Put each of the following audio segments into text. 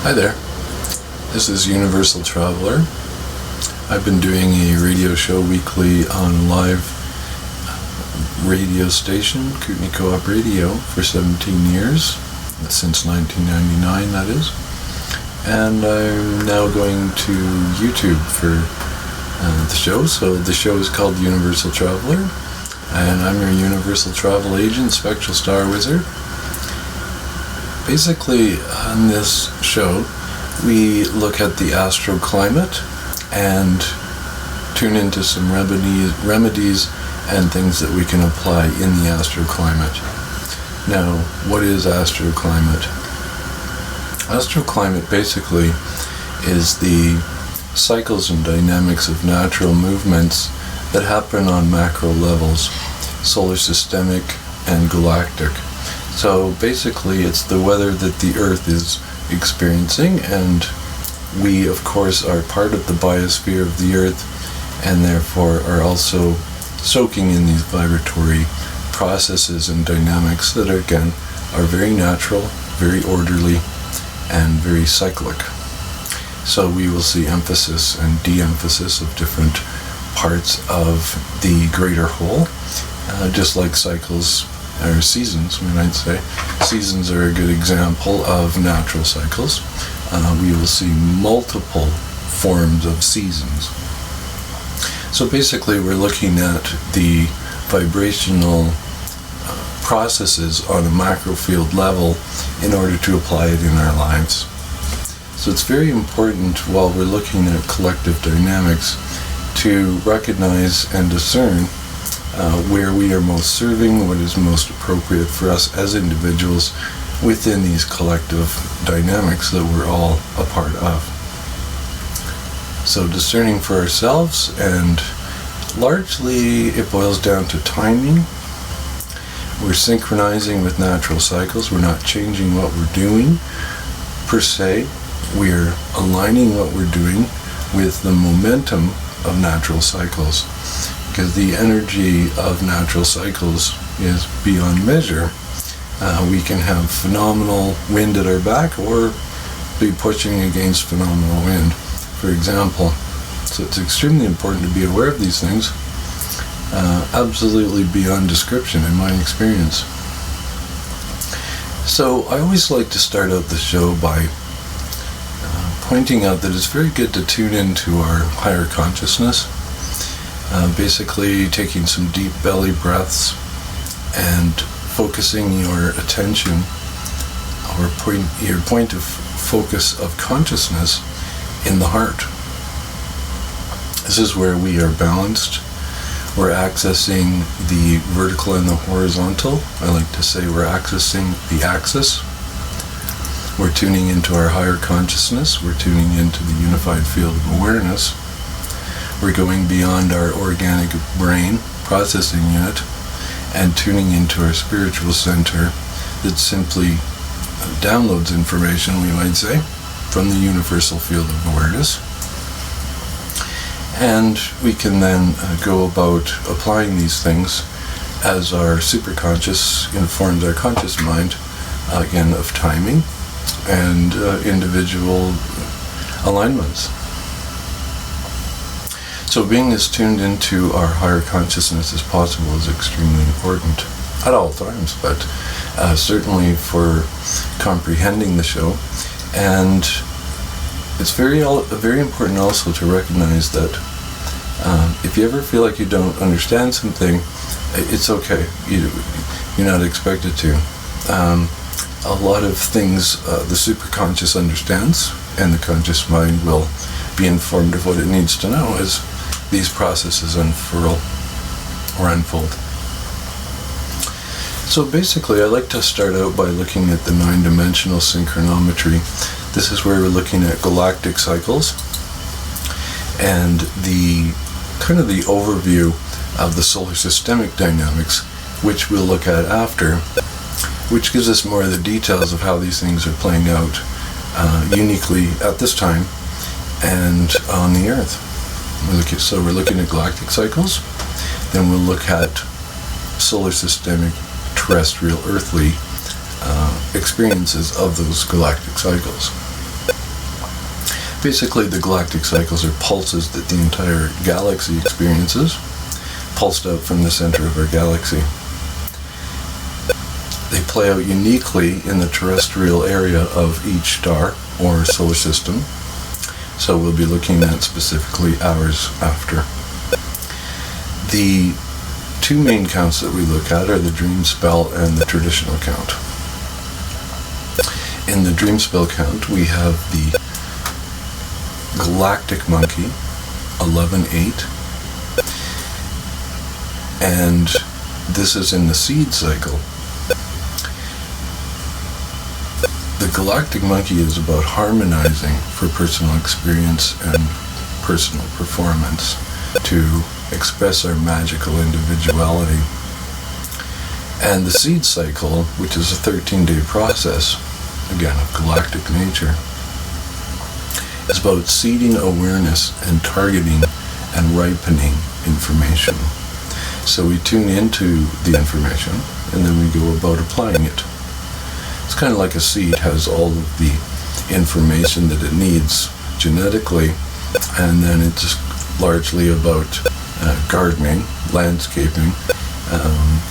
Hi there, this is Universal Traveler. I've been doing a radio show weekly on a live radio station, Kootenai Co-op Radio, for 17 years, since 1999 that is. And I'm now going to YouTube for the show. So the show is called Universal Traveler, and I'm your Universal Travel Agent, Spectral Star Wizard. Basically, on this show, we look at the Astro-Climate and tune into some remedies and things that we can apply in the Astro-Climate. Now, what is Astro-Climate? Astro-Climate basically is the cycles and dynamics of natural movements that happen on macro levels, solar systemic and galactic. So basically it's the weather that the Earth is experiencing, and we of course are part of the biosphere of the Earth and therefore are also soaking in these vibratory processes and dynamics that again are very natural, very orderly, and very cyclic. So we will see emphasis and de-emphasis of different parts of the greater whole, just like cycles or seasons, we might say. Seasons are a good example of natural cycles. We will see multiple forms of seasons. So basically we're looking at the vibrational processes on a macro field level in order to apply it in our lives. So it's very important while we're looking at collective dynamics to recognize and discern where we are most serving, what is most appropriate for us as individuals within these collective dynamics that we're all a part of. So discerning for ourselves, and largely it boils down to timing. We're synchronizing with natural cycles. We're not changing what we're doing per se. We're aligning what we're doing with the momentum of natural cycles, because the energy of natural cycles is beyond measure. We can have phenomenal wind at our back or be pushing against phenomenal wind, for example. So it's extremely important to be aware of these things, absolutely beyond description in my experience. So I always like to start out the show by pointing out that it's very good to tune into our higher consciousness, basically taking some deep belly breaths and focusing your attention or your point of focus of consciousness in the heart. This is where we are balanced. We're accessing the vertical and the horizontal. I like to say we're accessing the axis. We're tuning into our higher consciousness. We're tuning into the unified field of awareness. We're going beyond our organic brain processing unit and tuning into our spiritual center that simply downloads information, we might say, from the universal field of awareness. And we can then go about applying these things as our superconscious informs our conscious mind, again, of timing and individual alignments. So being as tuned into our higher consciousness as possible is extremely important at all times, but certainly for comprehending the show. And it's very important also to recognize that if you ever feel like you don't understand something, it's okay. You're not expected to. A lot of things the superconscious understands, and the conscious mind will be informed of what it needs to know as these processes unfurl or unfold. So basically I like to start out by looking at the 9-dimensional synchronometry. This is where we're looking at galactic cycles and the kind of the overview of the solar systemic dynamics, which we'll look at after, which gives us more of the details of how these things are playing out uniquely at this time and on the Earth. So we're looking at galactic cycles, then we'll look at solar systemic, terrestrial, earthly experiences of those galactic cycles. Basically, the galactic cycles are pulses that the entire galaxy experiences, pulsed out from the center of our galaxy. They play out uniquely in the terrestrial area of each star or solar system, so we'll be looking at specifically hours after. The two main counts that we look at are the dream spell and the traditional count. In the dream spell count, we have the galactic monkey, 11-8, and this is in the seed cycle. The galactic monkey is about harmonizing for personal experience and personal performance to express our magical individuality. And the seed cycle, which is a 13-day process, again of galactic nature, is about seeding awareness and targeting and ripening information. So we tune into the information and then we go about applying it. It's kind of like a seed has all of the information that it needs genetically, and then it's largely about gardening, landscaping,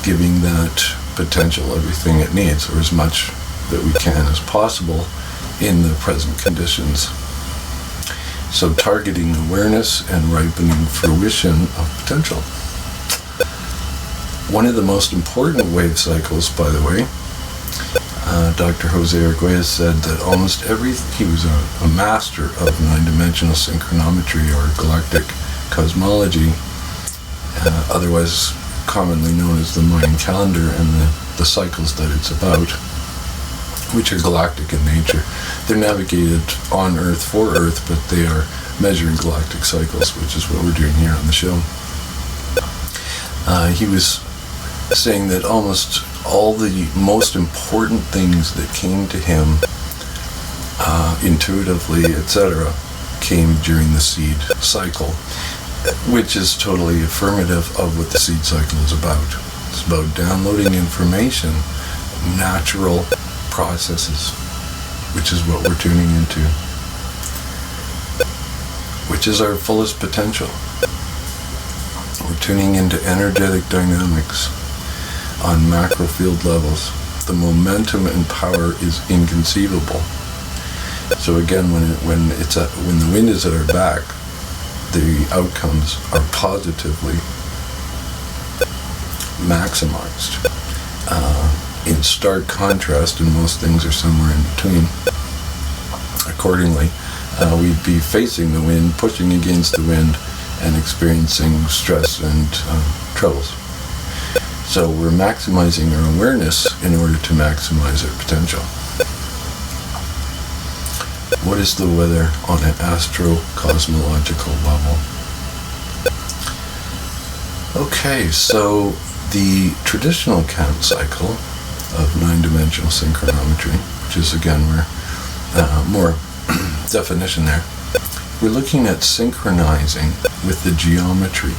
giving that potential everything it needs, or as much that we can as possible in the present conditions. So targeting awareness and ripening fruition of potential. One of the most important wave cycles, by the way, Dr. Jose Arguelles said that he was a master of nine-dimensional synchronometry or galactic cosmology, otherwise commonly known as the Mayan calendar, and the cycles that it's about, which are galactic in nature. They're navigated on Earth for Earth, but they are measuring galactic cycles, which is what we're doing here on the show. He was saying that almost all the most important things that came to him intuitively, etc., came during the seed cycle, which is totally affirmative of what the seed cycle is about. It's about downloading information, natural processes, which is what we're tuning into, which is our fullest potential. We're tuning into energetic dynamics on macro field levels. The momentum and power is inconceivable. So again, when the wind is at our back, the outcomes are positively maximized. In stark contrast, and most things are somewhere in between. Accordingly, we'd be facing the wind, pushing against the wind, and experiencing stress and troubles. So we're maximizing our awareness in order to maximize our potential. What is the weather on an astro-cosmological level? Okay, so the traditional count cycle of nine-dimensional synchronometry, which is again more definition there, we're looking at synchronizing with the geometry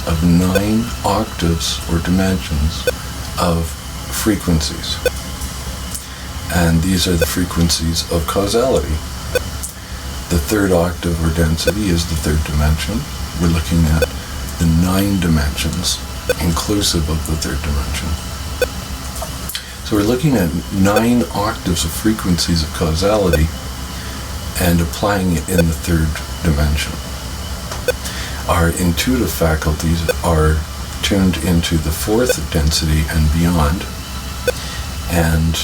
of 9 octaves or dimensions of frequencies. And these are the frequencies of causality. The third octave or density is the third dimension. We're looking at the 9 dimensions, inclusive of the third dimension. So we're looking at 9 octaves of frequencies of causality and applying it in the third dimension. Our intuitive faculties are tuned into the fourth density and beyond, and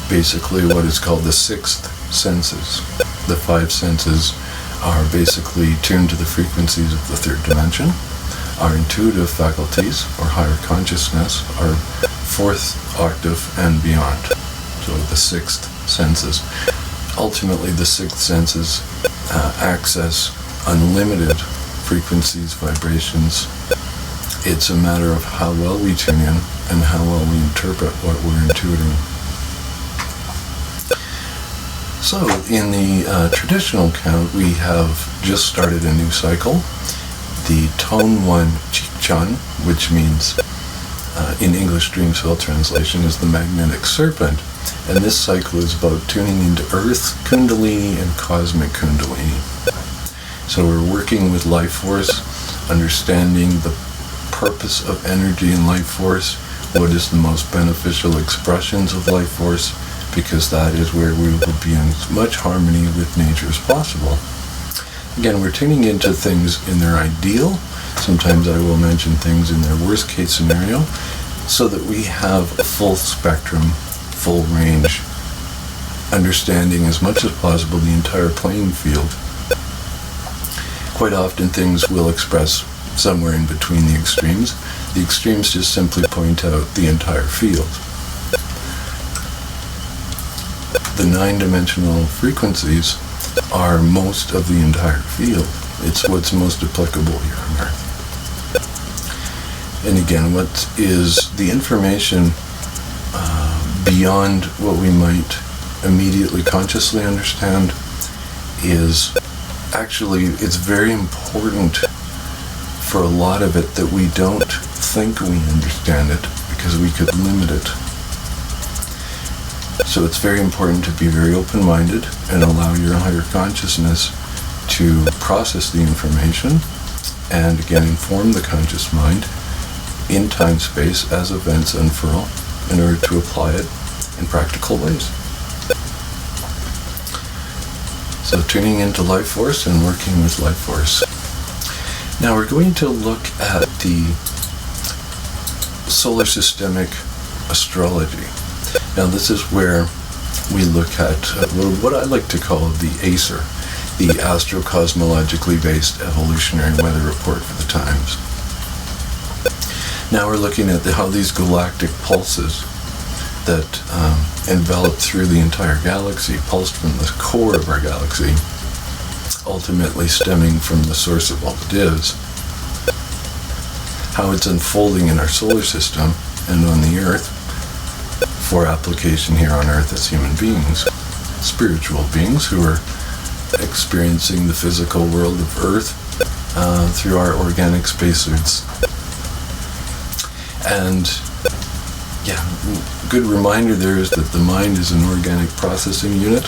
basically what is called the sixth senses. The 5 senses are basically tuned to the frequencies of the third dimension. Our intuitive faculties, or higher consciousness, are fourth octave and beyond, so the sixth senses. Ultimately, the sixth senses access unlimited frequencies, vibrations. It's a matter of how well we tune in and how well we interpret what we're intuiting. So, in the traditional count, we have just started a new cycle, the Tone 1 Chikchan, which means, in English Dream Spell translation, is the magnetic serpent. And this cycle is about tuning into Earth Kundalini and Cosmic Kundalini. So we're working with life force, understanding the purpose of energy and life force, what is the most beneficial expressions of life force, because that is where we will be in as much harmony with nature as possible. Again, we're tuning into things in their ideal. Sometimes I will mention things in their worst case scenario, so that we have a full spectrum, full range, understanding as much as possible the entire playing field. Quite often things will express somewhere in between the extremes. The extremes just simply point out the entire field. The 9-dimensional frequencies are most of the entire field. It's what's most applicable here on Earth. And again, what is the information beyond what we might immediately consciously understand is actually, it's very important for a lot of it that we don't think we understand it, because we could limit it. So it's very important to be very open-minded and allow your higher consciousness to process the information and again inform the conscious mind in time-space as events unfurl in order to apply it in practical ways. So tuning into life force and working with life force. Now we're going to look at the solar systemic astrology. Now this is where we look at what I like to call the ACER, the Astro-Cosmologically Based Evolutionary Weather Report for the times. Now we're looking at how these galactic pulses that envelop through the entire galaxy, pulsed from the core of our galaxy, ultimately stemming from the source of all that is, how it's unfolding in our solar system and on the Earth for application here on Earth as human beings, spiritual beings who are experiencing the physical world of Earth through our organic spacesuits. And yeah, good reminder there is that the mind is an organic processing unit.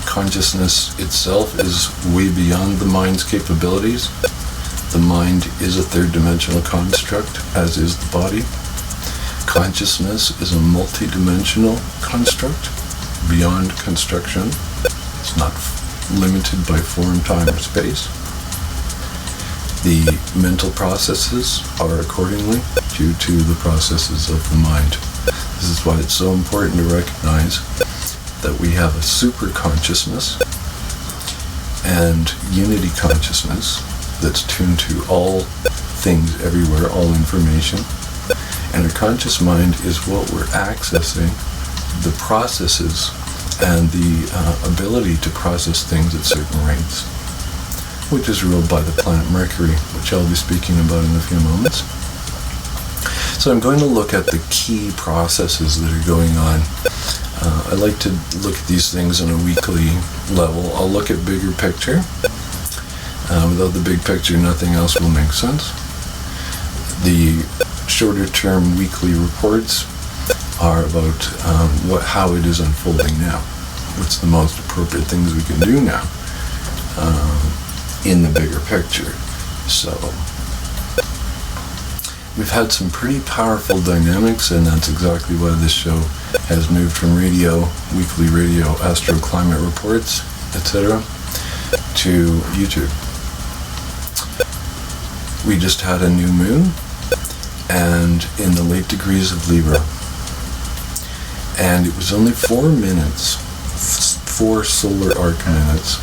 Consciousness itself is way beyond the mind's capabilities. The mind is a third-dimensional construct, as is the body. Consciousness is a multi-dimensional construct beyond construction. It's not limited by form, time, or space. The mental processes are accordingly due to the processes of the mind. This is why it's so important to recognize that we have a super consciousness and unity consciousness that's tuned to all things everywhere, all information. And a conscious mind is what we're accessing, the processes and the ability to process things at certain rates, which is ruled by the planet Mercury, which I'll be speaking about in a few moments. So I'm going to look at the key processes that are going on. I like to look at these things on a weekly level. I'll look at bigger picture. Without the big picture, nothing else will make sense. The shorter term weekly reports are about how it is unfolding now. What's the most appropriate things we can do now in the bigger picture. So we've had some pretty powerful dynamics, and that's exactly why this show has moved from radio, weekly radio, Astro-Climate Reports, etc., to YouTube. We just had a new moon, and in the late degrees of Libra. And it was only 4 minutes, 4 solar arc minutes,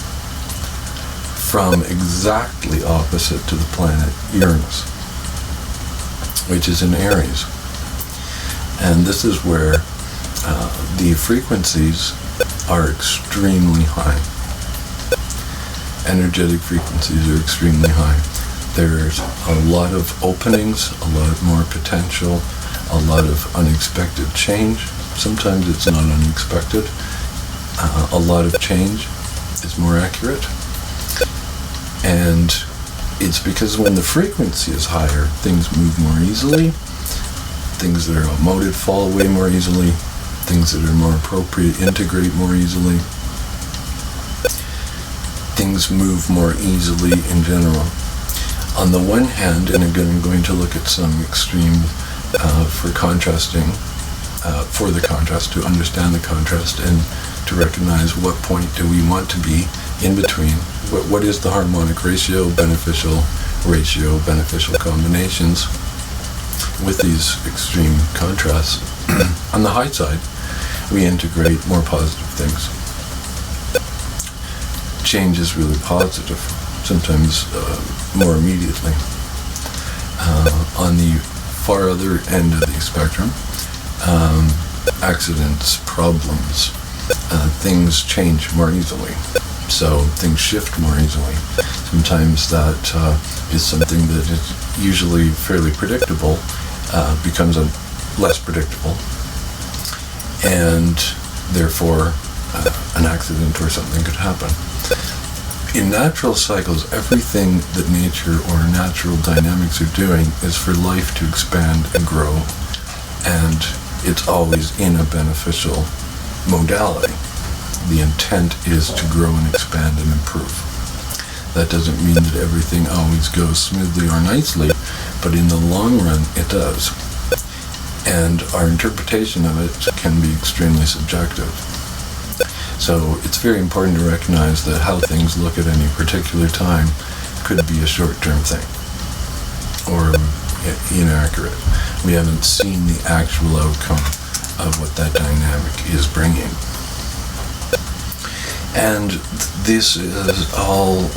from exactly opposite to the planet Uranus, which is in Aries. And this is where the frequencies are extremely high. Energetic frequencies are extremely high. There's a lot of openings, a lot more potential, a lot of unexpected change. Sometimes it's not unexpected. A lot of change is more accurate. And it's because when the frequency is higher, things move more easily. Things that are outmoded fall away more easily. Things that are more appropriate integrate more easily. Things things move more easily in general. On the one hand, and again I'm going to look at some extreme for contrasting, for the contrast, to understand the contrast and to recognize what point do we want to be in between. What is the harmonic ratio, beneficial combinations with these extreme contrasts. On the high side, we integrate more positive things. Change is really positive, sometimes more immediately. On the far other end of the spectrum, accidents, problems, things change more easily. So things shift more easily. Sometimes that is something that is usually fairly predictable, becomes less predictable, and therefore an accident or something could happen. In natural cycles, everything that nature or natural dynamics are doing is for life to expand and grow, and it's always in a beneficial modality. The intent is to grow and expand and improve. That doesn't mean that everything always goes smoothly or nicely, but in the long run it does. And our interpretation of it can be extremely subjective. So it's very important to recognize that how things look at any particular time could be a short-term thing, or inaccurate. We haven't seen the actual outcome of what that dynamic is bringing. And this is all,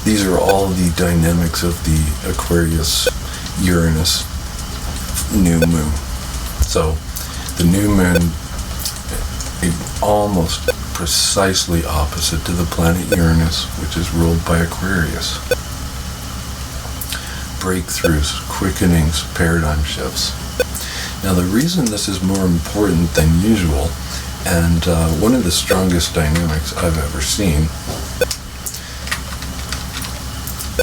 these are all the dynamics of the Aquarius Uranus new moon. So the new moon is almost precisely opposite to the planet Uranus, which is ruled by Aquarius. Breakthroughs, quickenings, paradigm shifts. Now the reason this is more important than usual, and one of the strongest dynamics I've ever seen,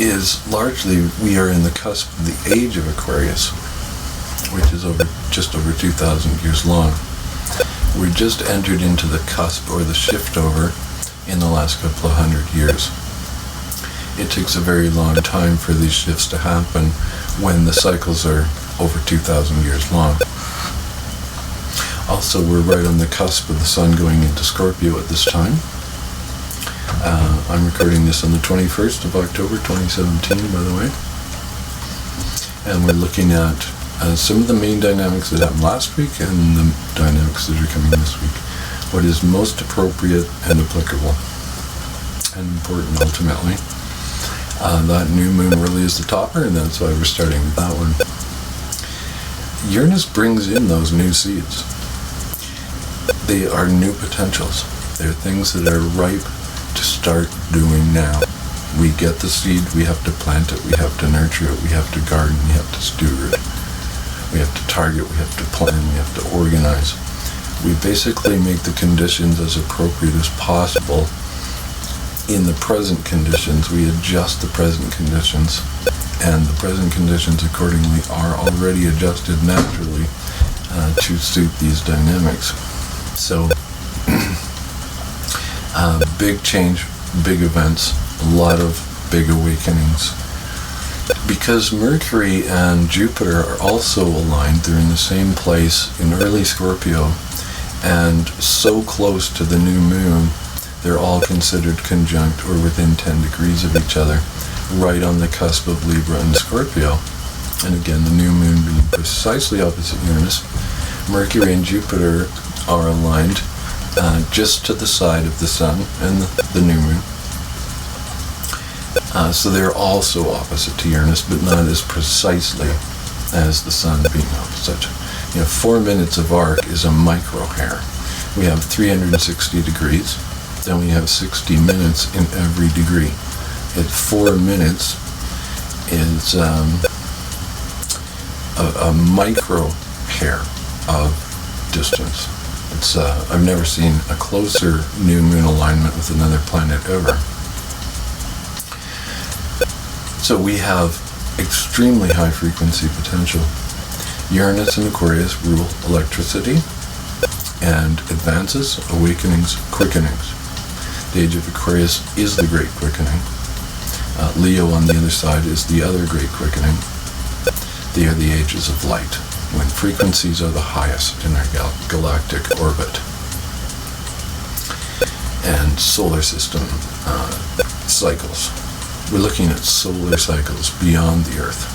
is largely we are in the cusp of the age of Aquarius, which is just over 2,000 years long. We just entered into the cusp, or the shift over, in the last couple of 100 years. It takes a very long time for these shifts to happen when the cycles are over 2,000 years long. Also, we're right on the cusp of the sun going into Scorpio at this time. I'm recording this on the 21st of October 2017, by the way. And we're looking at some of the main dynamics that happened last week and the dynamics that are coming this week. What is most appropriate and applicable and important ultimately. That new moon really is the topper, and that's why we're starting with that one. Uranus brings in those new seeds. They are new potentials. They're things that are ripe to start doing now. We get the seed, we have to plant it, we have to nurture it, we have to garden, we have to steward. We have to target, we have to plan, we have to organize. We basically make the conditions as appropriate as possible. In the present conditions, we adjust the present conditions, and the present conditions accordingly are already adjusted naturally to suit these dynamics. So, big change, big events, a lot of big awakenings. Because Mercury and Jupiter are also aligned, they're in the same place in early Scorpio, and so close to the new moon, they're all considered conjunct or within 10 degrees of each other, right on the cusp of Libra and Scorpio. And again, the new moon being precisely opposite Uranus. Mercury and Jupiter are aligned just to the side of the sun and the new moon. So they're also opposite to Uranus, but not as precisely as the sun being opposite. 4 minutes of arc is a micro hair. We have 360 degrees, then we have 60 minutes in every degree. At 4 minutes is a micro hair of distance. It's I've never seen a closer new moon alignment with another planet ever. So we have extremely high frequency potential. Uranus and Aquarius rule electricity and advances, awakenings, quickenings. The age of Aquarius is the Great Quickening. Leo on the other side is the other Great Quickening. They are the ages of light, when frequencies are the highest in our galactic orbit. And solar system cycles. We're looking at solar cycles beyond the Earth,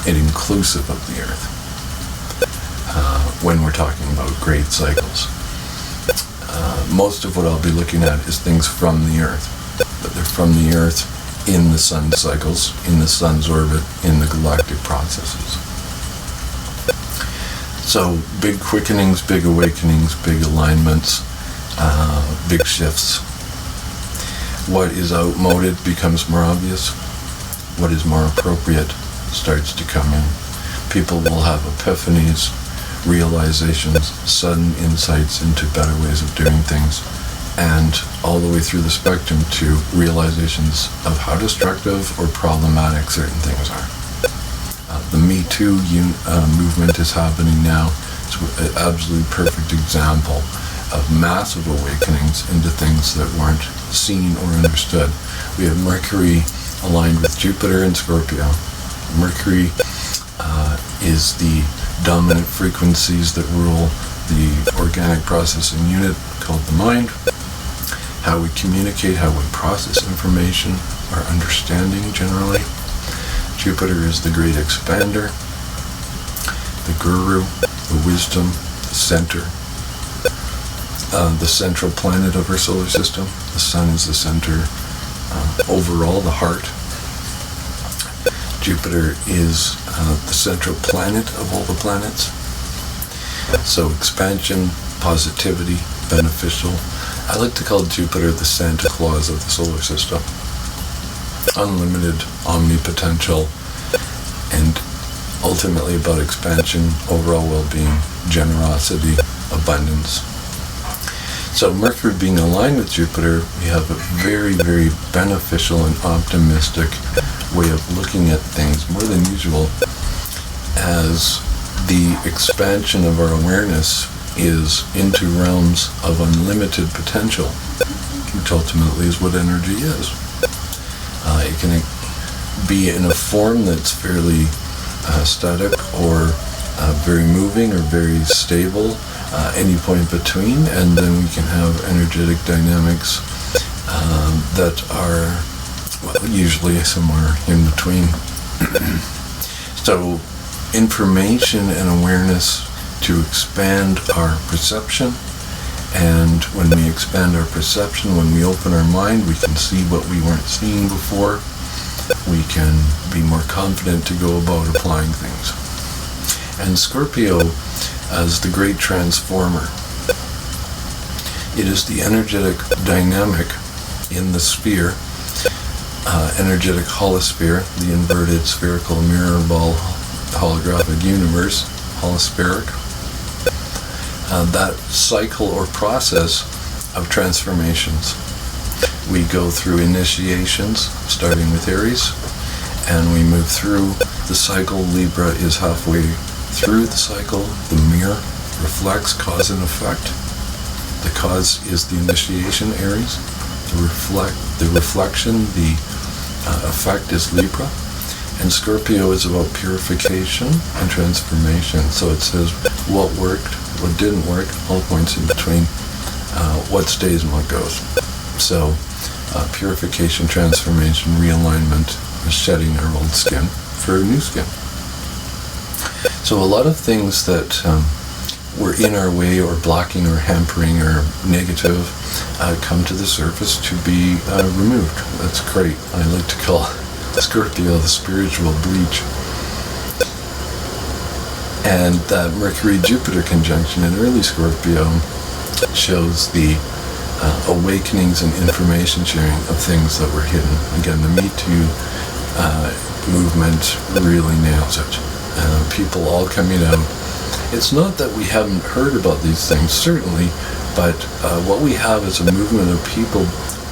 and inclusive of the Earth, when we're talking about great cycles. Most of what I'll be looking at is things from the Earth, but they're from the Earth in the sun cycles, in the sun's orbit, in the galactic processes. So big quickenings, big awakenings, big alignments, big shifts. What is outmoded becomes more obvious. What is more appropriate starts to come in. People will have epiphanies, realizations, sudden insights into better ways of doing things, and all the way through the spectrum to realizations of how destructive or problematic certain things are. The Me Too movement is happening now. It's an absolutely perfect example of massive awakenings into things that weren't seen or understood. We have Mercury aligned with Jupiter in Scorpio. Mercury is the dominant frequencies that rule the organic processing unit called the mind. How we communicate, how we process information, our understanding generally. Jupiter is the great expander, the guru, the wisdom, the center, the central planet of our solar system. The sun is the center, overall, the heart. Jupiter is the central planet of all the planets. So expansion, positivity, beneficial. I like to call Jupiter the Santa Claus of the solar system. Unlimited, omnipotential, and ultimately about expansion, overall well-being, generosity, abundance. So Mercury being aligned with Jupiter, we have a very, very beneficial and optimistic way of looking at things, more than usual, as the expansion of our awareness is into realms of unlimited potential, which ultimately is what energy is. It can be in a form that's fairly static or very moving or very stable, any point between, and then we can have energetic dynamics that are, well, usually somewhere in between. So information and awareness to expand our perception, and when we expand our perception, when we open our mind, we can see what we weren't seeing before. We can be more confident to go about applying things. And Scorpio as the great transformer. It is the energetic dynamic in the sphere, energetic holosphere, the inverted spherical mirror ball holographic universe, holospheric. That cycle or process of transformations. We go through initiations, starting with Aries, and we move through the cycle. Libra is halfway through the cycle. The mirror reflects cause and effect. The cause is the initiation, Aries. The reflection, the effect is Libra. And Scorpio is about purification and transformation. So it says what worked, what didn't work, all points in between, what stays and what goes. So purification, transformation, realignment, shedding our old skin for new skin. So a lot of things that were in our way or blocking or hampering or negative come to the surface to be removed. That's great. I like to call Scorpio the spiritual bleach. And that Mercury-Jupiter conjunction in early Scorpio shows the awakenings and information sharing of things that were hidden. Again, the Me Too movement really nails it. People all coming out. It's not that we haven't heard about these things, certainly, but what we have is a movement of people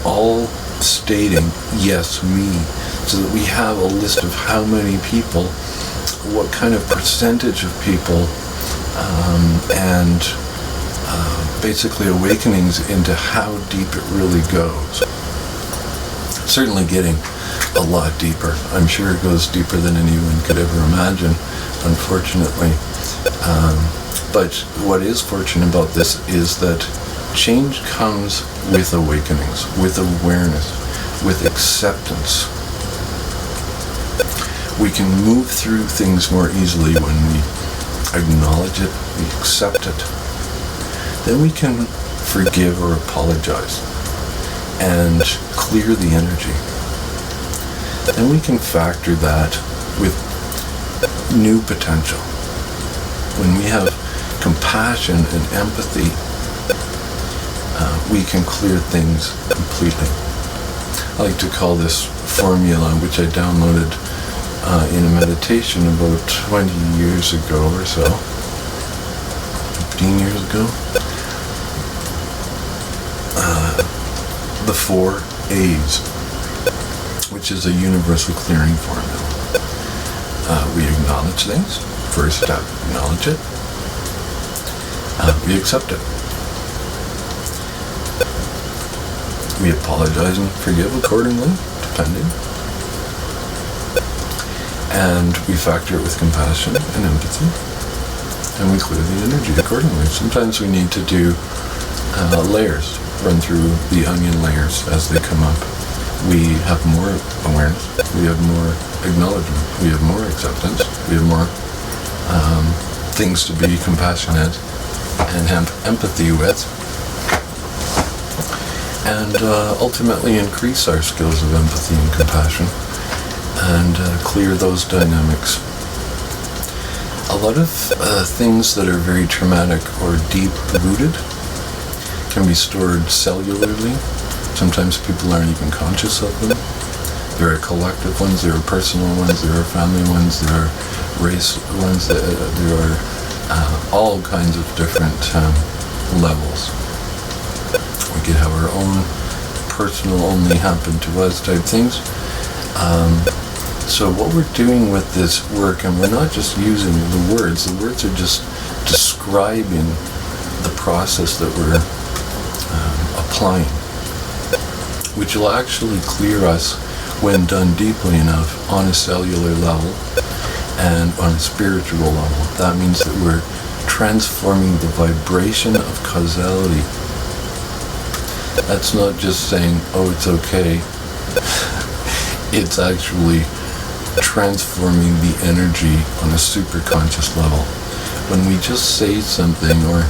all stating, yes, me, so that we have a list of how many people, what kind of percentage of people, and basically awakenings into how deep it really goes. Certainly getting a lot deeper. I'm sure it goes deeper than anyone could ever imagine, unfortunately. But what is fortunate about this is that change comes with awakenings, with awareness, with acceptance. We can move through things more easily when we acknowledge it, we accept it. Then we can forgive or apologize and clear the energy. Then we can factor that with new potential. When we have compassion and empathy, we can clear things completely. I like to call this formula, which I downloaded in a meditation about 20 years ago or so, 15 years ago. The 4 A's, which is a universal clearing formula. We acknowledge things. First step, acknowledge it. We accept it. We apologize and forgive accordingly, depending. And we factor it with compassion and empathy. And we clear the energy accordingly. Sometimes we need to do layers, run through the onion layers as they come up. We have more awareness, we have more acknowledgement, we have more acceptance, we have more things to be compassionate and have empathy with, and ultimately increase our skills of empathy and compassion and clear those dynamics. A lot of things that are very traumatic or deep-rooted can be stored cellularly. Sometimes people aren't even conscious of them. There are collective ones, there are personal ones, there are family ones, there are race ones, there are all kinds of different levels. We could have our own personal, only happen to us type things. So what we're doing with this work, and we're not just using the words are just describing the process that we're applying, which will actually clear us when done deeply enough on a cellular level and on a spiritual level. That means that we're transforming the vibration of causality. That's not just saying, oh, it's okay. It's actually transforming the energy on a super conscious level. When we just say something, or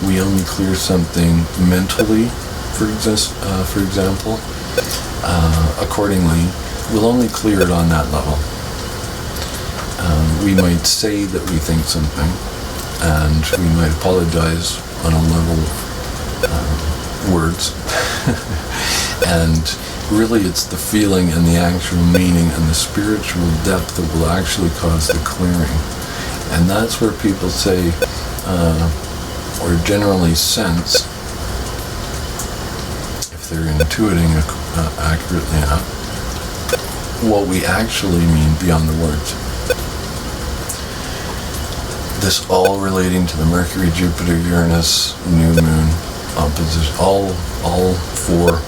we only clear something mentally, for example, accordingly, we'll only clear it on that level. We might say that we think something, and we might apologize on a level of words, and really it's the feeling and the actual meaning and the spiritual depth that will actually cause the clearing. And that's where people say, or generally sense, if they're intuiting accurately enough, what we actually mean beyond the words. This all relating to the Mercury, Jupiter, Uranus, new moon opposition, all 4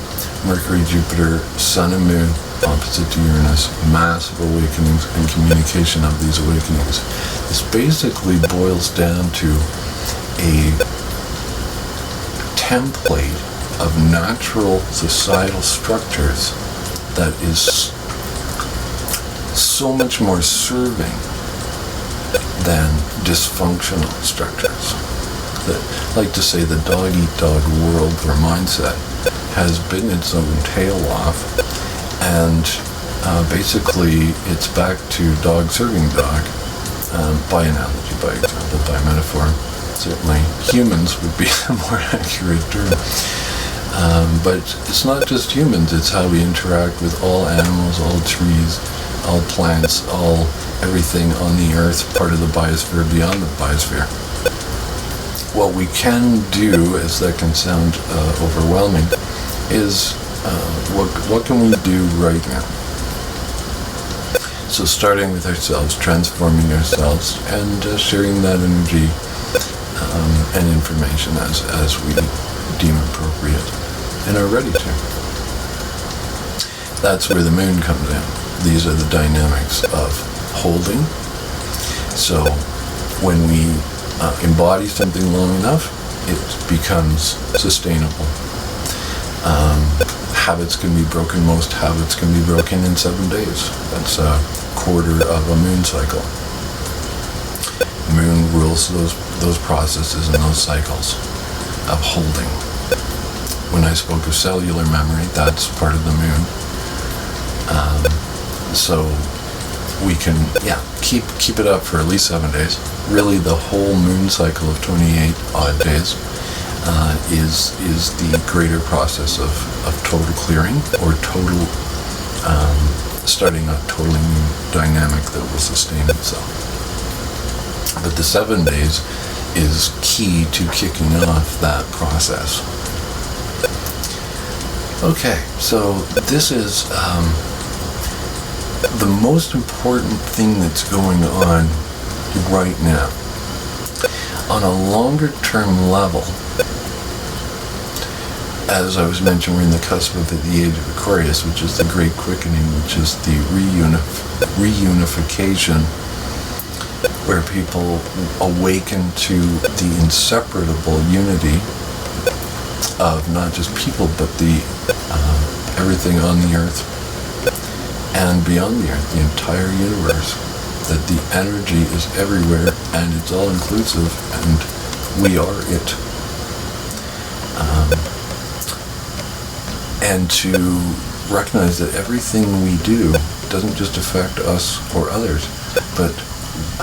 Mercury, Jupiter, Sun and Moon opposite to Uranus, massive awakenings and communication of these awakenings. This basically boils down to a template of natural societal structures that is so much more serving than dysfunctional structures. Like to say the dog-eat-dog world or mindset has bitten its own tail off, and basically it's back to dog serving dog, by analogy, by example, by metaphor. Certainly humans would be a more accurate term. But it's not just humans, it's how we interact with all animals, all trees, all plants, everything on the earth, part of the biosphere, beyond the biosphere. What we can do, as that can sound overwhelming, is what can we do right now? So starting with ourselves, transforming ourselves, and sharing that energy and information as we deem appropriate and are ready to. That's where the moon comes in. These are the dynamics of holding. So when we embody something long enough, it becomes sustainable. Habits can be broken. Most habits can be broken in 7 days. That's a quarter of a moon cycle. Moon rules those processes and those cycles of holding. When I spoke of cellular memory, that's part of the moon. So we can, keep it up for at least 7 days. Really, the whole moon cycle of 28 odd days is the greater process of total clearing, or total starting a totally new dynamic that will sustain itself. But the 7 days is key to kicking off that process. Okay, so this is the most important thing that's going on right now. On a longer term level, as I was mentioning, we're in the cusp of the age of Aquarius, which is the great quickening, which is the reunification, where people awaken to the inseparable unity of not just people, but the everything on the earth and beyond the earth, the entire universe, that the energy is everywhere and it's all inclusive, and we are it. And to recognize that everything we do doesn't just affect us or others, but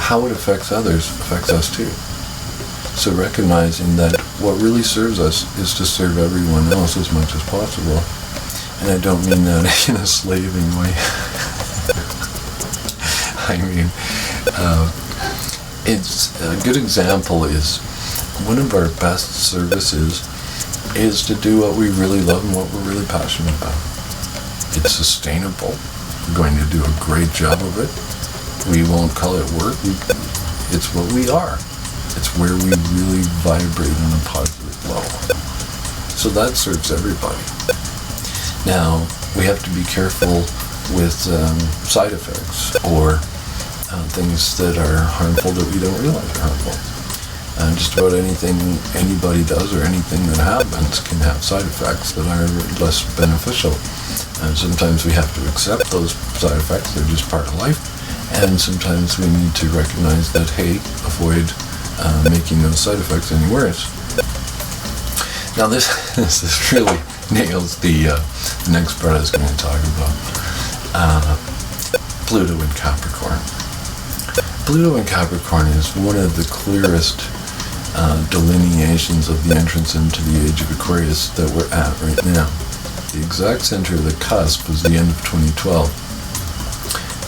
how it affects others affects us too. So recognizing that what really serves us is to serve everyone else as much as possible. And I don't mean that in a slaving way. I mean, it's a good example is one of our best services is to do what we really love and what we're really passionate about. It's sustainable. We're going to do a great job of it. We won't call it work. It's what we are. It's where we really vibrate on a positive level. So that serves everybody. Now, we have to be careful with side effects or things that are harmful that we don't realize are harmful. Just about anything anybody does or anything that happens can have side effects that are less beneficial. And sometimes we have to accept those side effects. They're just part of life. And sometimes we need to recognize that, hey, avoid making those side effects any worse. Now this really nails the next part I was going to talk about. Pluto in Capricorn. Pluto in Capricorn is one of the clearest delineations of the entrance into the age of Aquarius that we're at right now. The exact center of the cusp is the end of 2012.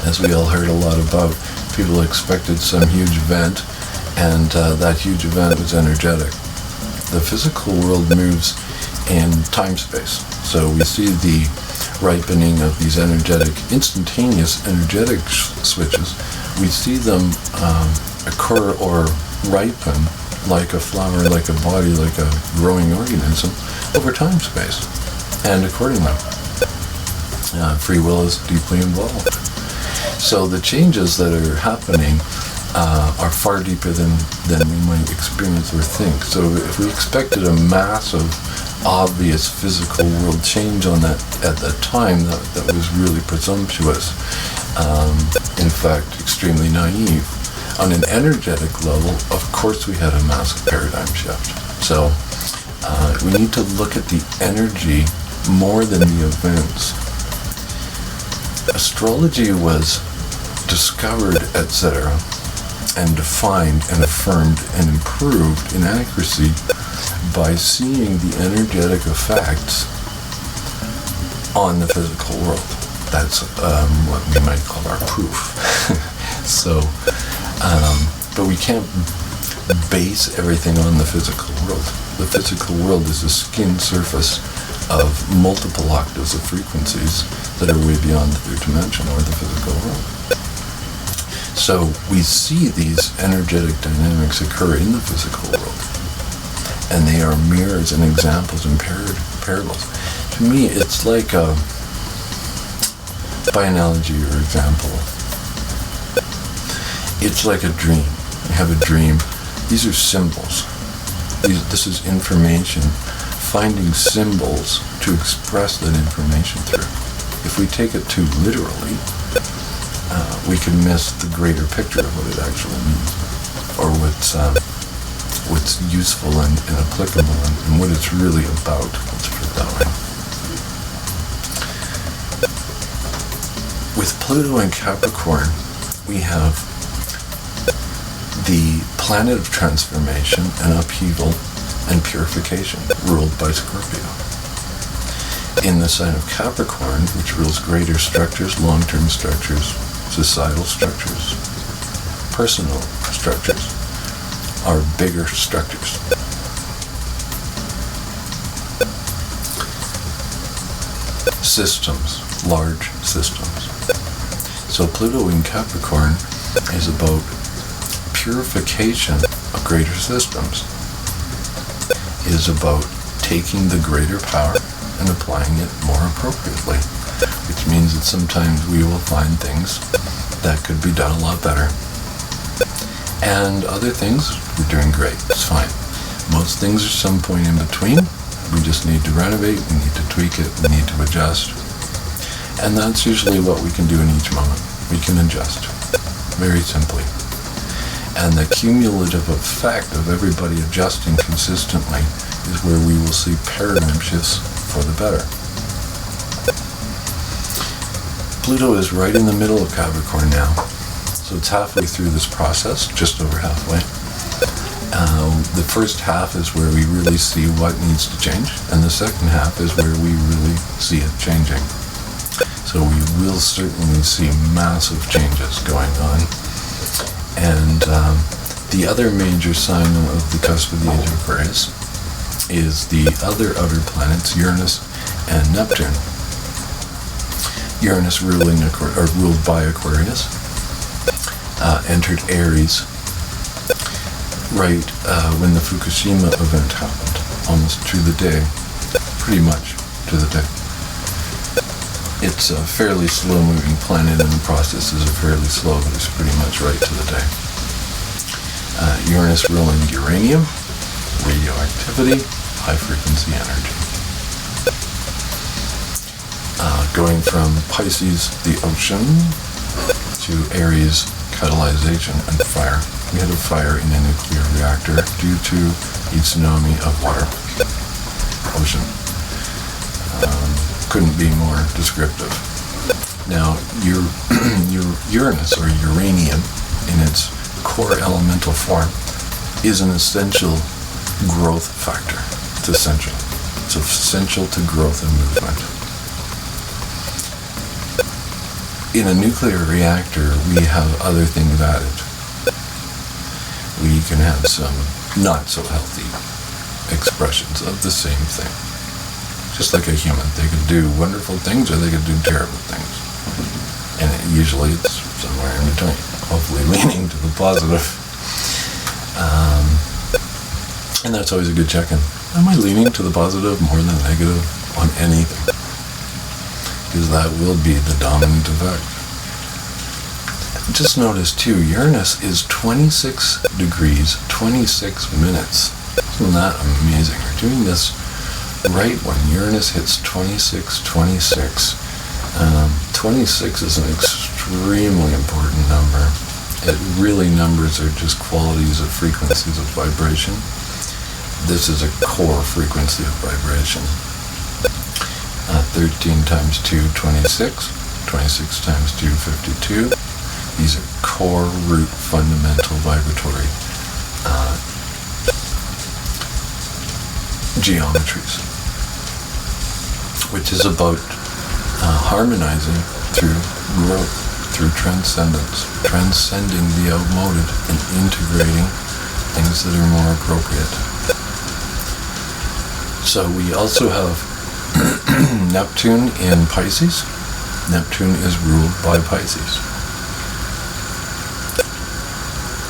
As we all heard a lot about, people expected some huge event, and that huge event was energetic. The physical world moves in time-space. So we see the ripening of these instantaneous energetic switches. We see them occur or ripen like a flower, like a body, like a growing organism over time-space. And accordingly, free will is deeply involved. So the changes that are happening are far deeper than we might experience or think. So if we expected a massive, obvious physical world change on that at that time, that was really presumptuous. In fact, extremely naive. On an energetic level, of course we had a massive paradigm shift. So we need to look at the energy more than the events. Astrology was discovered, etc., and defined and affirmed and improved in accuracy by seeing the energetic effects on the physical world. That's what we might call our proof. So, but we can't base everything on the physical world. The physical world is a skin surface of multiple octaves of frequencies that are way beyond the third dimension or the physical world. So we see these energetic dynamics occur in the physical world, and they are mirrors and examples and parables. To me, it's like, by analogy or example, it's like a dream. You have a dream. These are symbols. This is information, finding symbols to express that information through. If we take it too literally, we can miss the greater picture of what it actually means, or what's useful and applicable, and what it's really about. Let's put it that way. With Pluto and Capricorn, we have the planet of transformation and upheaval and purification, ruled by Scorpio. In the sign of Capricorn, which rules greater structures, long-term structures, societal structures, personal structures, are bigger structures. Systems, large systems. So Pluto in Capricorn is about purification of greater systems, is about taking the greater power and applying it more appropriately, which means that sometimes we will find things that could be done a lot better, and other things we're doing great, it's fine. Most things are some point in between. We just need to renovate, we need to tweak it, we need to adjust, and that's usually what we can do in each moment. We can adjust, very simply. And the cumulative effect of everybody adjusting consistently is where we will see paradigm shifts for the better. Pluto is right in the middle of Capricorn now, so it's halfway through this process, just over halfway. The first half is where we really see what needs to change, and the second half is where we really see it changing. So we will certainly see massive changes going on. And the other major sign of the cusp of the age of Aquarius is the other outer planets, Uranus and Neptune. Uranus ruled by Aquarius, entered Aries right when the Fukushima event happened, almost to the day, pretty much to the day. It's a fairly slow-moving planet, and the processes are fairly slow, but it's pretty much right to the day. Uranus ruling uranium, radioactivity, high-frequency energy. Going from Pisces, the ocean, to Aries, catalyzation and fire. We had a fire in a nuclear reactor due to a tsunami of water, ocean. Couldn't be more descriptive. Now, Uranus, or uranium, in its core elemental form, is an essential growth factor. It's essential. It's essential to growth and movement. In a nuclear reactor, we have other things added. We can have some not so healthy expressions of the same thing. Just like a human, they could do wonderful things or they could do terrible things. And usually it's somewhere in between, hopefully leaning to the positive. And that's always a good check-in. Am I leaning to the positive more than the negative on anything? Because that will be the dominant effect. Just notice too, Uranus is 26 degrees, 26 minutes. Isn't that amazing? We're doing this right when Uranus hits 26. 26 is an extremely important number. Numbers are just qualities of frequencies of vibration. This is a core frequency of vibration. 13 times 2, 26. 26 times 2, 52. These are core root fundamental vibratory geometries, which is about harmonizing through growth, through transcendence, transcending the outmoded and integrating things that are more appropriate. So we also have Neptune in Pisces. Neptune is ruled by Pisces.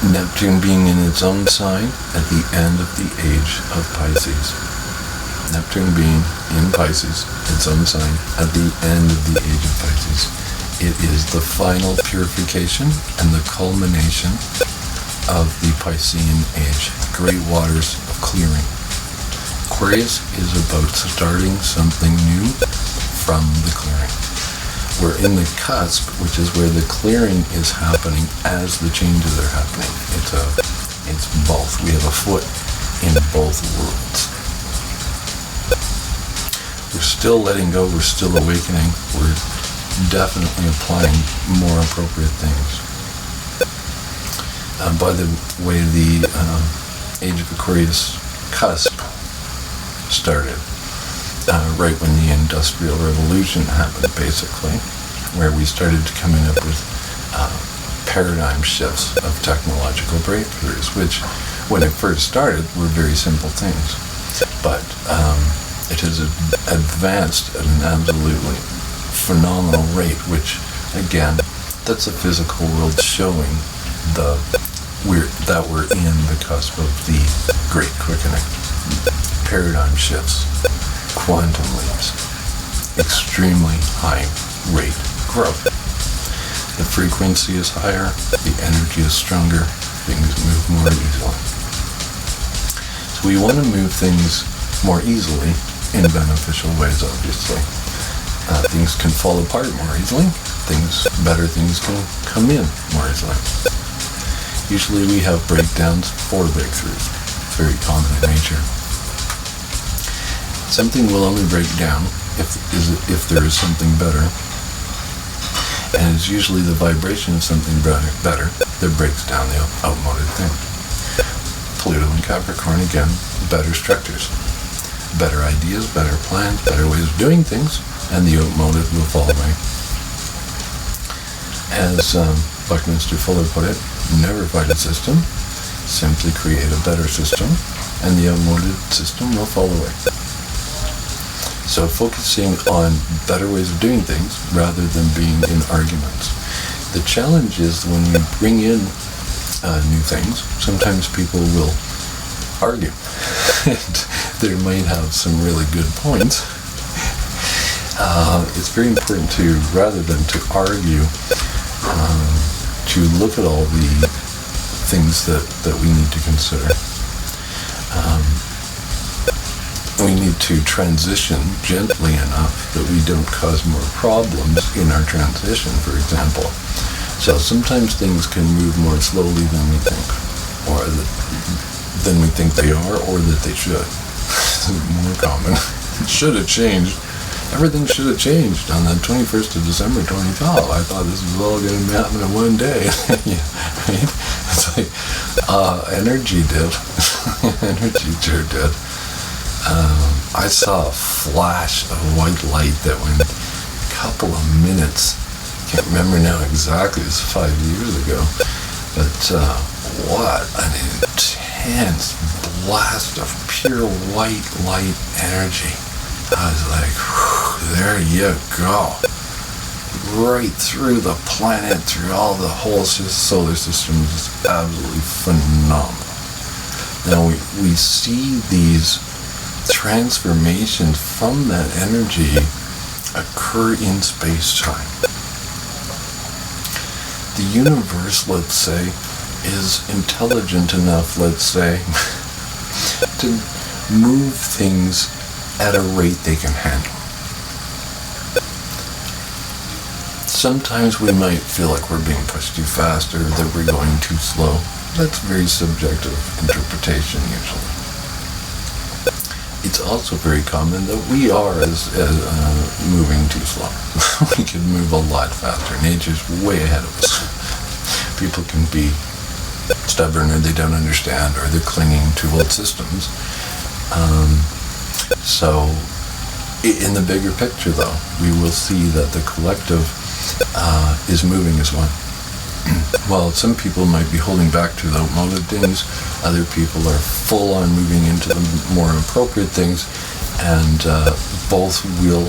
Neptune being in its own sign at the end of the age of Pisces. Neptune being in Pisces, its own sign, at the end of the age of Pisces. It is the final purification and the culmination of the Piscean age, great waters of clearing. Aquarius is about starting something new from the clearing. We're in the cusp, which is where the clearing is happening as the changes are happening. It's both. We have a foot in both worlds. We're still letting go, we're still awakening, we're definitely applying more appropriate things. By the way, the Age of Aquarius cusp started right when the Industrial Revolution happened, basically, where we started coming up with paradigm shifts of technological breakthroughs, which, when it first started, were very simple things. But it has advanced at an absolutely phenomenal rate, which, again, that's the physical world showing that we're in the cusp of the great quickening. Paradigm shifts, quantum leaps, extremely high rate growth. The frequency is higher, the energy is stronger, things move more easily. So we want to move things more easily in beneficial ways, obviously. Things can fall apart more easily. Better things can come in more easily. Usually we have breakdowns for breakthroughs. It's very common in nature. Something will only break down if there is something better. And it's usually the vibration of something better that breaks down the outmoded thing. Pluto and Capricorn, again, better structures. Better ideas, better plans, better ways of doing things, and the outmoded will fall away. As Buckminster Fuller put it, never fight a system, simply create a better system, and the outmoded system will fall away. So focusing on better ways of doing things rather than being in arguments. The challenge is when we bring in new things, sometimes people will argue. They might have some really good points. It's very important to, rather than to argue, to look at all the things that we need to consider. We need to transition gently enough that we don't cause more problems in our transition, for example. So sometimes things can move more slowly than we think, or than we think they are, or that they should. More common. It should have changed. Everything should have changed on the 21st of December 2012. I thought this was all going to happen in one day. Yeah, right? It's like, energy did. Energy sure did. I saw a flash of white light that went a couple of minutes. Can't remember now exactly. It was 5 years ago. But what an intense blast of pure white light energy. I was like, there you go. Right through the planet, through all the whole solar system. Is absolutely phenomenal. Now we see these transformations from that energy occur in space-time. The universe, let's say, is intelligent enough, let's say, to move things at a rate they can handle. Sometimes we might feel like we're being pushed too fast or that we're going too slow. That's very subjective interpretation usually. It's also very common that we are moving too slow. We could move a lot faster. Nature's way ahead of us. People can be stubborn, or they don't understand, or they're clinging to old systems. So in the bigger picture, though, we will see that the collective is moving as one. While some people might be holding back to the outmoded things, other people are full on moving into the more appropriate things, and both will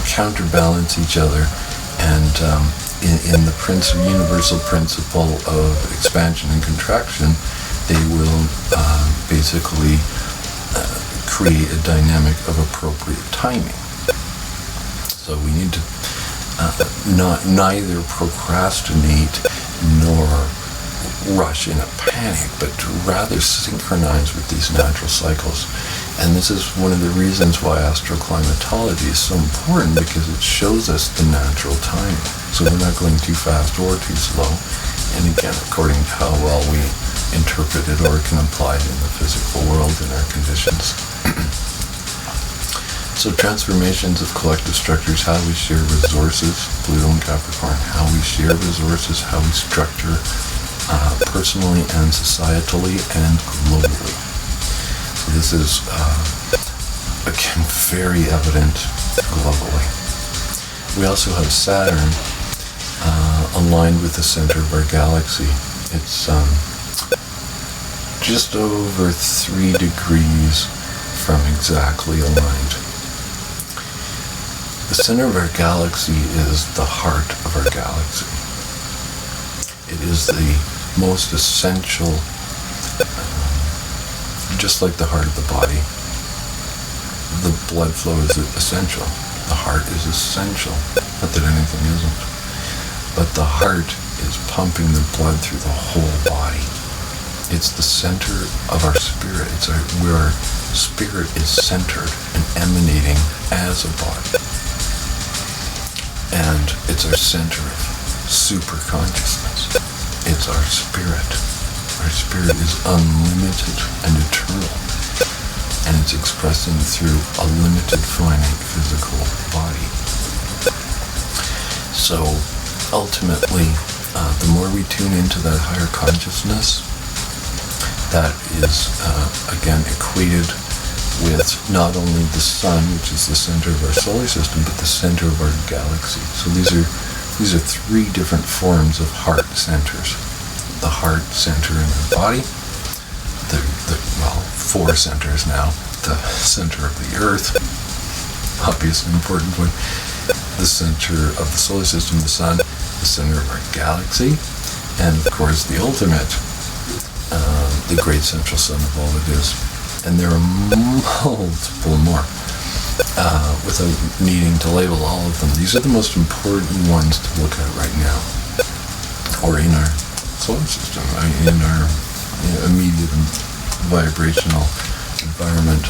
counterbalance each other and in the universal principle of expansion and contraction, they will basically create a dynamic of appropriate timing. So we need to neither procrastinate nor rush in a panic, but to rather synchronize with these natural cycles. And this is one of the reasons why astroclimatology is so important, because it shows us the natural timing. So we're not going too fast or too slow. And again, according to how well we interpret it or can apply it in the physical world in our conditions. So transformations of collective structures, how we share resources, Pluto and Capricorn, how we share resources, how we structure personally and societally and globally. So this is, again, very evident globally. We also have Saturn aligned with the center of our galaxy. It's just over 3 degrees from exactly aligned. The center of our galaxy is the heart of our galaxy. It is the most essential, just like the heart of the body. The blood flow is essential. The heart is essential. Not that anything isn't. But the heart is pumping the blood through the whole body. It's the center of our spirit. It's where our spirit is centered and emanating as a body. And it's our center of super consciousness. It's our spirit. Our spirit is unlimited and eternal. And it's expressing through a limited, finite physical body. So ultimately, the more we tune into that higher consciousness, that is, again, equated with not only the sun, which is the center of our solar system, but the center of our galaxy. So these are 3 different forms of heart centers. The heart center in our body, 4 centers now. The center of the earth, obviously an important one. The center of the solar system, the sun, the center of our galaxy, and of course the ultimate, the great central sun of all it is. And there are multiple more, without needing to label all of them. These are the most important ones to look at right now, or in our solar system, in our immediate vibrational environment.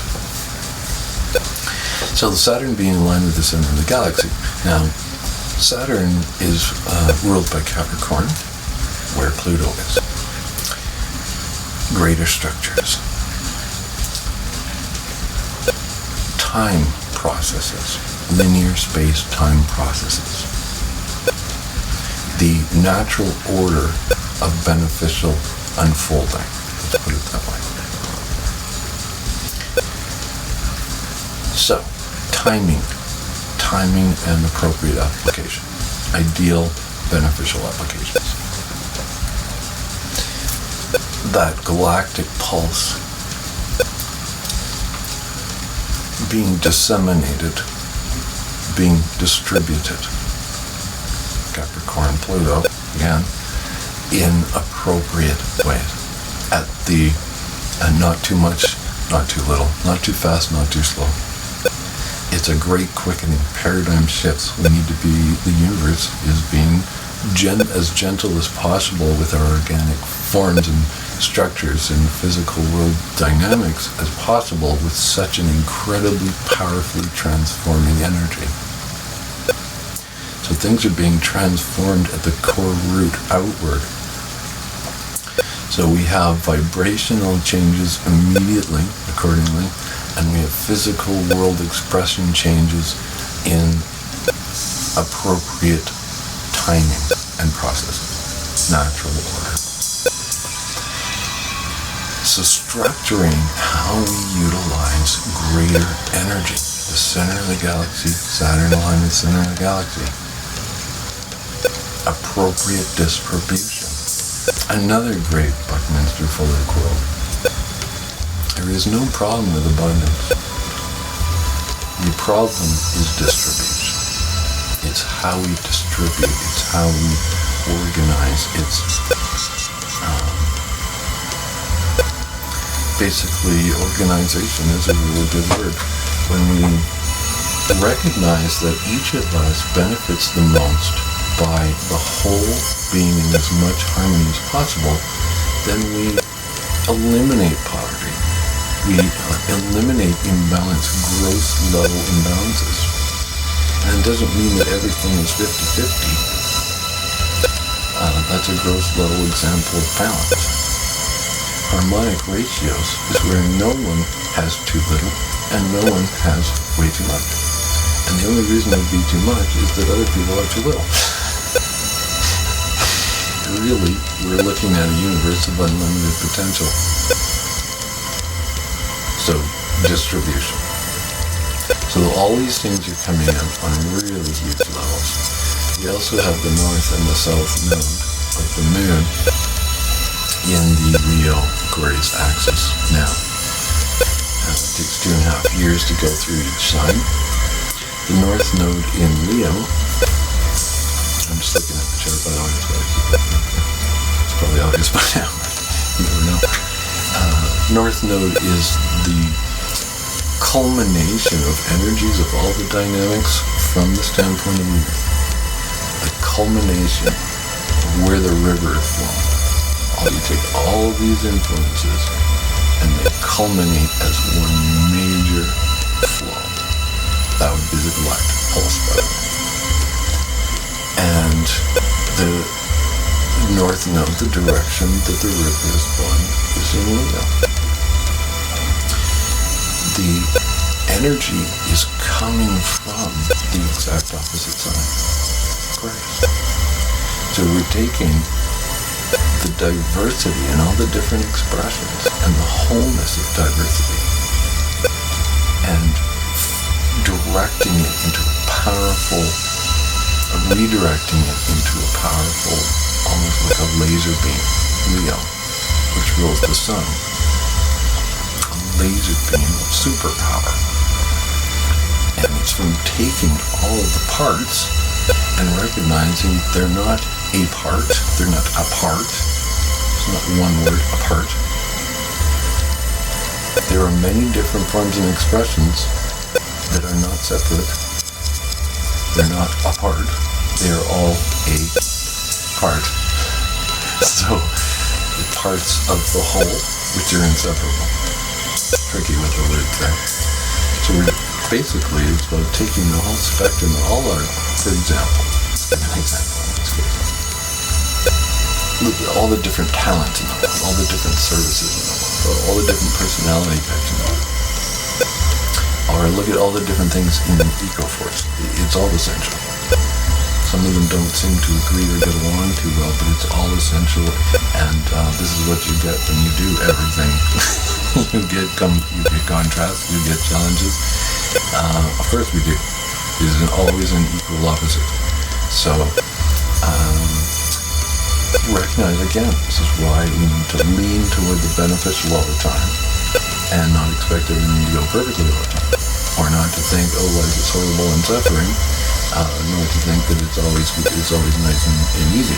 So the Saturn being aligned with the center of the galaxy. Now, Saturn is ruled by Capricorn, where Pluto is. Greater structures. Time processes, linear space-time processes. The natural order of beneficial unfolding. Let's put it that way. So, timing and appropriate application. Ideal, beneficial applications. That galactic pulse being disseminated, being distributed, Capricorn, Pluto, again, in appropriate ways. At the, not too much, not too little, not too fast, not too slow. It's a great quickening paradigm shifts. We need to be, the universe is being as gentle as possible with our organic forms and structures and physical world dynamics as possible, with such an incredibly powerfully transforming energy. So things are being transformed at the core root outward. So we have vibrational changes immediately, accordingly, and we have physical world expression changes in appropriate timing and processes, natural order. So structuring how we utilize greater energy, the center of the galaxy, Saturn aligned with the center of the galaxy. Appropriate distribution. Another great Buckminster Fuller quote. There is no problem with abundance. The problem is distribution. It's how we distribute, it's how we organize, it's basically organization is a really good word. When we recognize that each of us benefits the most by the whole being in as much harmony as possible, then we eliminate poverty. We eliminate imbalance, gross level imbalances. And it doesn't mean that everything is 50-50. That's a gross level example of balance. Harmonic ratios is where no one has too little and no one has way too much. And the only reason it would be too much is that other people have too little. Really, we're looking at a universe of unlimited potential. So, distribution. So all these things are coming up on really huge levels. We also have the north and the south node of the moon in the Leo-Aquarius axis now. It takes 2.5 years to go through each sign. The north node in Leo, I'm just looking at the chart by the way, it's probably obvious by now, you never know. North node is the culmination of energies of all the dynamics from the standpoint of the earth. The culmination of where the river is flowing. You take all of these influences and they culminate as one major flow. That would be the galactic pulse, by the way. And the north node, the direction that the river is flowing, is in Leo. The energy is coming from the exact opposite side, Aquarius. So we're taking the diversity and all the different expressions and the wholeness of diversity and directing it into a powerful, redirecting it into a powerful, almost like a laser beam, Leo, which rules the sun. A laser beam of superpower. And it's from taking all of the parts and recognizing they're not a part, they're not apart. It's not one word, apart. There are many different forms and expressions that are not separate. They're not apart. They are all a part. So, the parts of the whole, which are inseparable. Tricky with the words there. So basically, it's about taking the whole spectrum of all our, for example, let's give an example in this case. Look at all the different talents in the world, all the different services in the world, all the different personality types in the world. Or look at all the different things in the eco-force. It's all essential. Some of them don't seem to agree or get along too well, but it's all essential, and this is what you get when you do everything. you get contrasts, you get challenges. Of course we do. There's always an equal opposite. So, recognize again, this is why we need to lean toward the beneficial all the time and not expect everything to go perfectly all the time. Or not to think, oh, life is horrible and suffering, nor to think that it's always nice and easy.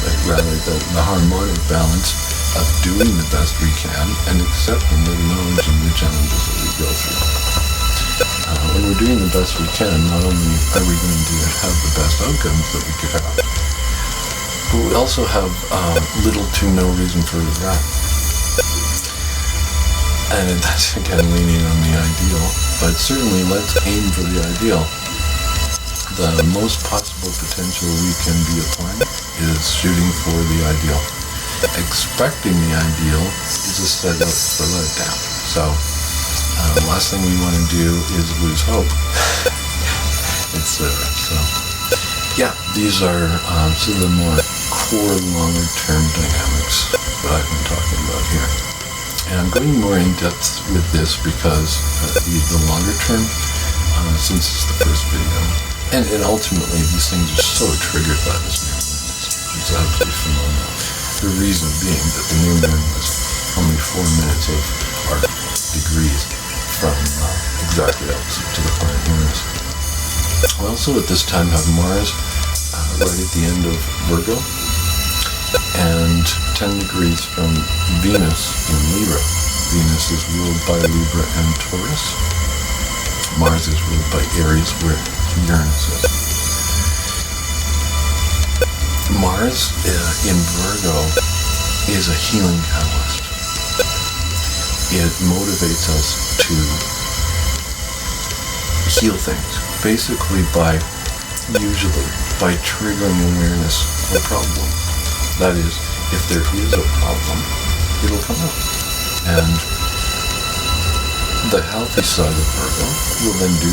Right? Rather, the harmonic balance of doing the best we can and accepting the knowledge and the challenges that we go through. When we're doing the best we can, not only are we going to have the best outcomes that we could have, but we also have little to no reason for regret. And that's again leaning on the ideal, but certainly let's aim for the ideal. The most possible potential we can be applying is shooting for the ideal. Expecting the ideal is a setup for letdown. So the last thing we want to do is lose hope, etc. So yeah, these are some of the more core longer-term dynamics that I've been talking about here. And I'm going more in depth with this because the longer term, since it's the first video, and ultimately these things are so triggered by this new moon, it's absolutely phenomenal. The reason being that the new moon was only 4 minutes of arc degrees from exactly opposite to the planet Uranus. We also at this time have Mars right at the end of Virgo and 10 degrees from Venus in Libra. Venus is ruled by Libra and Taurus. Mars is ruled by Aries, where Uranus is. Mars in Virgo is a healing catalyst. It motivates us to heal things, basically by triggering awareness of a problem. That is, if there is a problem, it'll come up. And the healthy side of Virgo will then do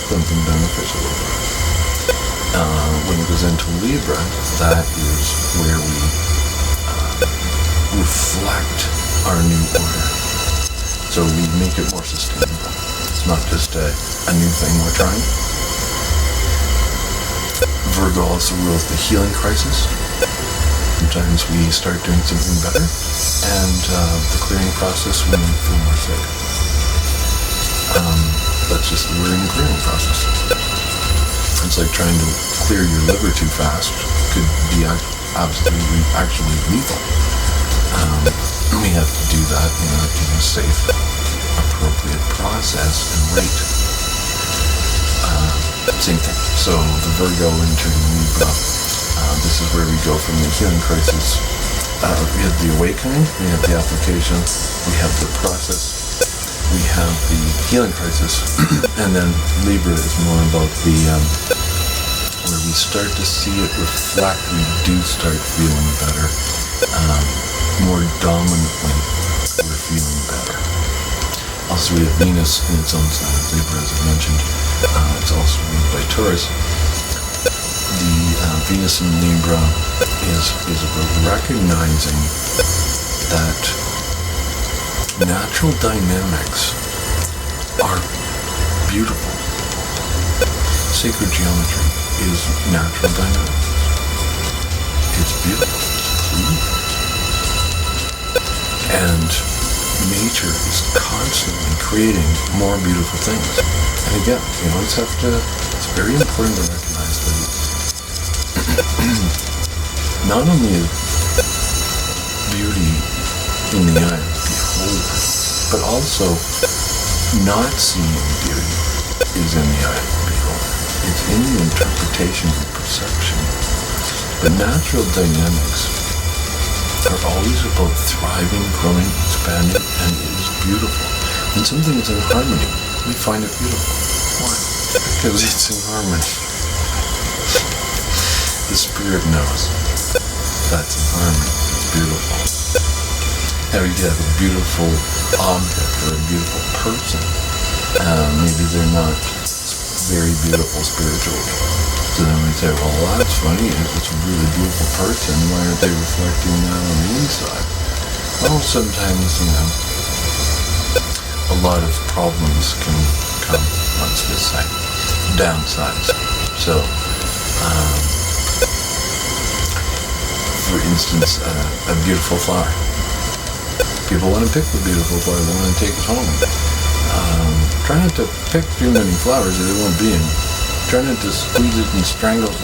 something beneficial about it. When it goes into Libra, that is where we reflect our new order. So we make it more sustainable. It's not just a new thing we're trying. Virgo also rules the healing crisis. Sometimes we start doing something better, and the clearing process we feel more sick. That's just we're in the clearing process. It's like trying to clear your liver too fast could be actually lethal. We have to do that in a safe, appropriate process and rate. Same thing. So the Virgo into Libra, this is where we go from the healing crisis. We have the awakening, we have the application, we have the process, we have the healing crisis, and then Libra is more about the where we start to see it reflect. We do start feeling better. More dominantly, we're feeling better. Also, we have Venus in its own sign of Libra, as I mentioned. It's also ruled by Taurus. The Venus in Libra is about recognizing that natural dynamics are beautiful. Sacred geometry is natural dynamics. It's beautiful. And nature is constantly creating more beautiful things. And again, you always have to, it's very important to recognize that not only is beauty in the eye of the beholder, but also not seeing beauty is in the eye of the beholder. It's in the interpretation and perception. But natural dynamics are always about thriving, growing, expanding, and it is beautiful. When something is in harmony, we find it beautiful. Why? Because it's in harmony. The spirit knows that's in harmony. It's beautiful. And we have a beautiful object or a beautiful person. Maybe they're not very beautiful spiritually. So then we say, well, that's funny. If it's a really beautiful person, why aren't they reflecting that on the inside? Well, sometimes, a lot of problems can come, let's just say, downsides. So, for instance, a beautiful flower. People want to pick the beautiful flower. They want to take it home. Try not to pick too many flowers or they won't be in. Try not to squeeze it and strangle it.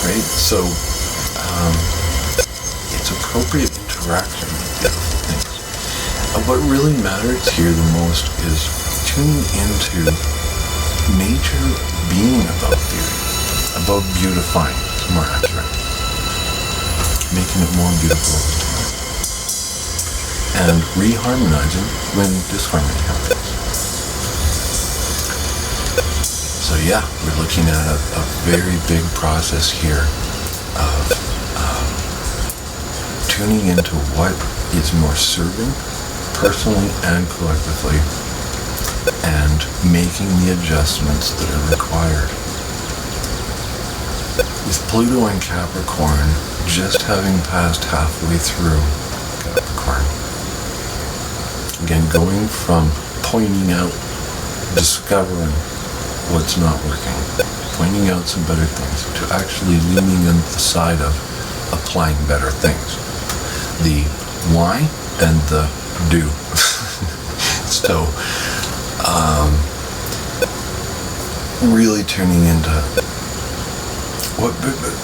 Right? So, it's appropriate interaction with beautiful things. What really matters here the most is tuning into nature being about beauty, about beautifying. It's more accurate. Making it more beautiful over time. And reharmonizing when disharmony happens. So yeah, we're looking at a very big process here of tuning into what is more serving personally and collectively and making the adjustments that are required. With Pluto and Capricorn just having passed halfway through Capricorn, again, going from pointing out, discovering what's not working, pointing out some better things, to actually leaning on the side of applying better things. The why and the do. So, really turning into what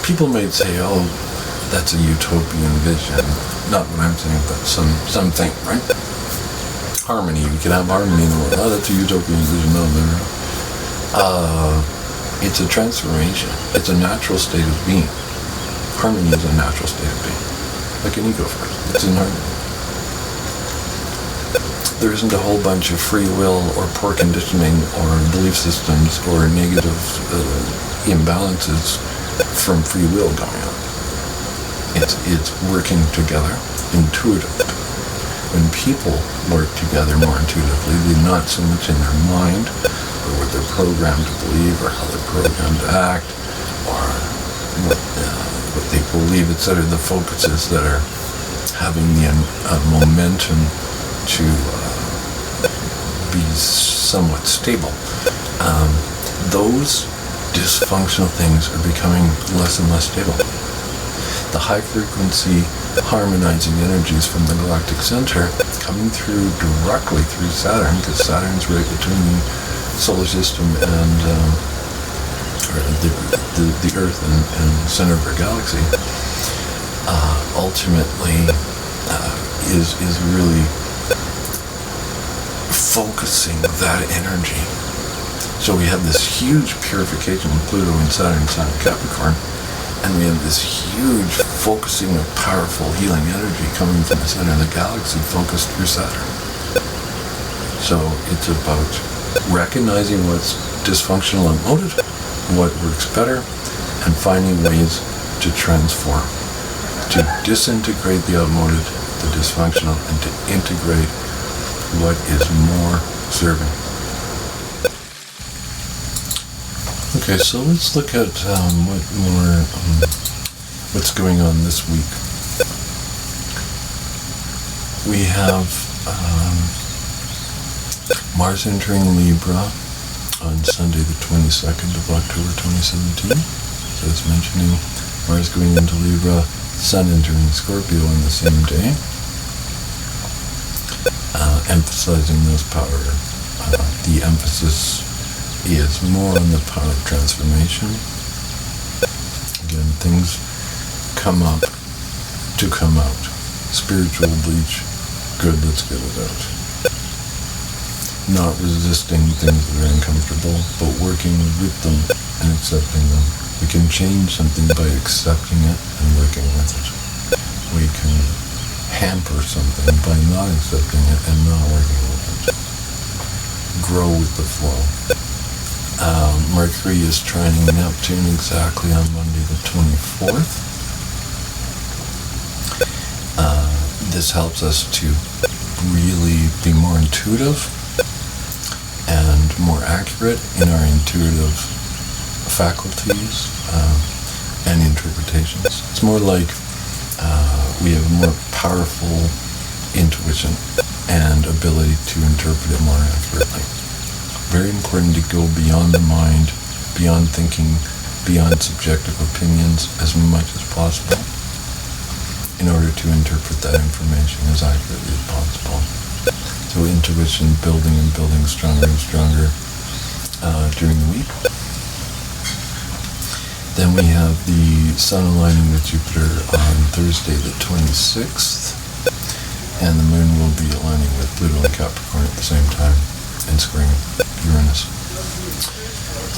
people might say, oh, that's a utopian vision. Not what I'm saying, but something, right? Harmony, we can have harmony in the world. Oh, that's a utopian vision. No. It's a transformation. It's a natural state of being. Harmony is a natural state of being. Like an ego first. It's in harmony. There isn't a whole bunch of free will or poor conditioning or belief systems or negative imbalances from free will going on. It's working together intuitively. When people work together more intuitively, they're not so much in their mind or what they're programmed to believe or how they're programmed to act or what they believe, etc. The focuses that are having the momentum to be somewhat stable. Those dysfunctional things are becoming less and less stable. The high frequency harmonizing energies from the galactic center coming through directly through Saturn, because Saturn's right between the solar system and the Earth and the center of our galaxy, ultimately is really focusing that energy. So we have this huge purification of Pluto and Saturn and Capricorn, and we have this huge focusing of powerful healing energy coming from the center of the galaxy focused through Saturn. So it's about recognizing what's dysfunctional and outmoded, what works better, and finding ways to transform, to disintegrate the outmoded, the dysfunctional, and to integrate what is more serving. Okay, so let's look at what's going on this week. We have Mars entering Libra on Sunday the 22nd of October 2017. So it's mentioning Mars going into Libra, Sun entering Scorpio on the same day, emphasizing those power. The emphasis is more on the power of transformation. Again, things come up to come out. Spiritual bleach, good, let's get it out. Not resisting things that are uncomfortable, but working with them and accepting them. We can change something by accepting it and working with it. We can hamper something by not accepting it and not working with it. Grow with the flow. Mercury is trining Neptune exactly on Monday the 24th. This helps us to really be more intuitive and more accurate in our intuitive faculties and interpretations. It's more like we have more powerful intuition and ability to interpret it more accurately. Very important to go beyond the mind, beyond thinking, beyond subjective opinions as much as possible in order to interpret that information as accurately as possible. So intuition building and building stronger and stronger during the week. Then we have the Sun aligning with Jupiter on Thursday the 26th, and the Moon will be aligning with Pluto and Capricorn at the same time and squaring Uranus,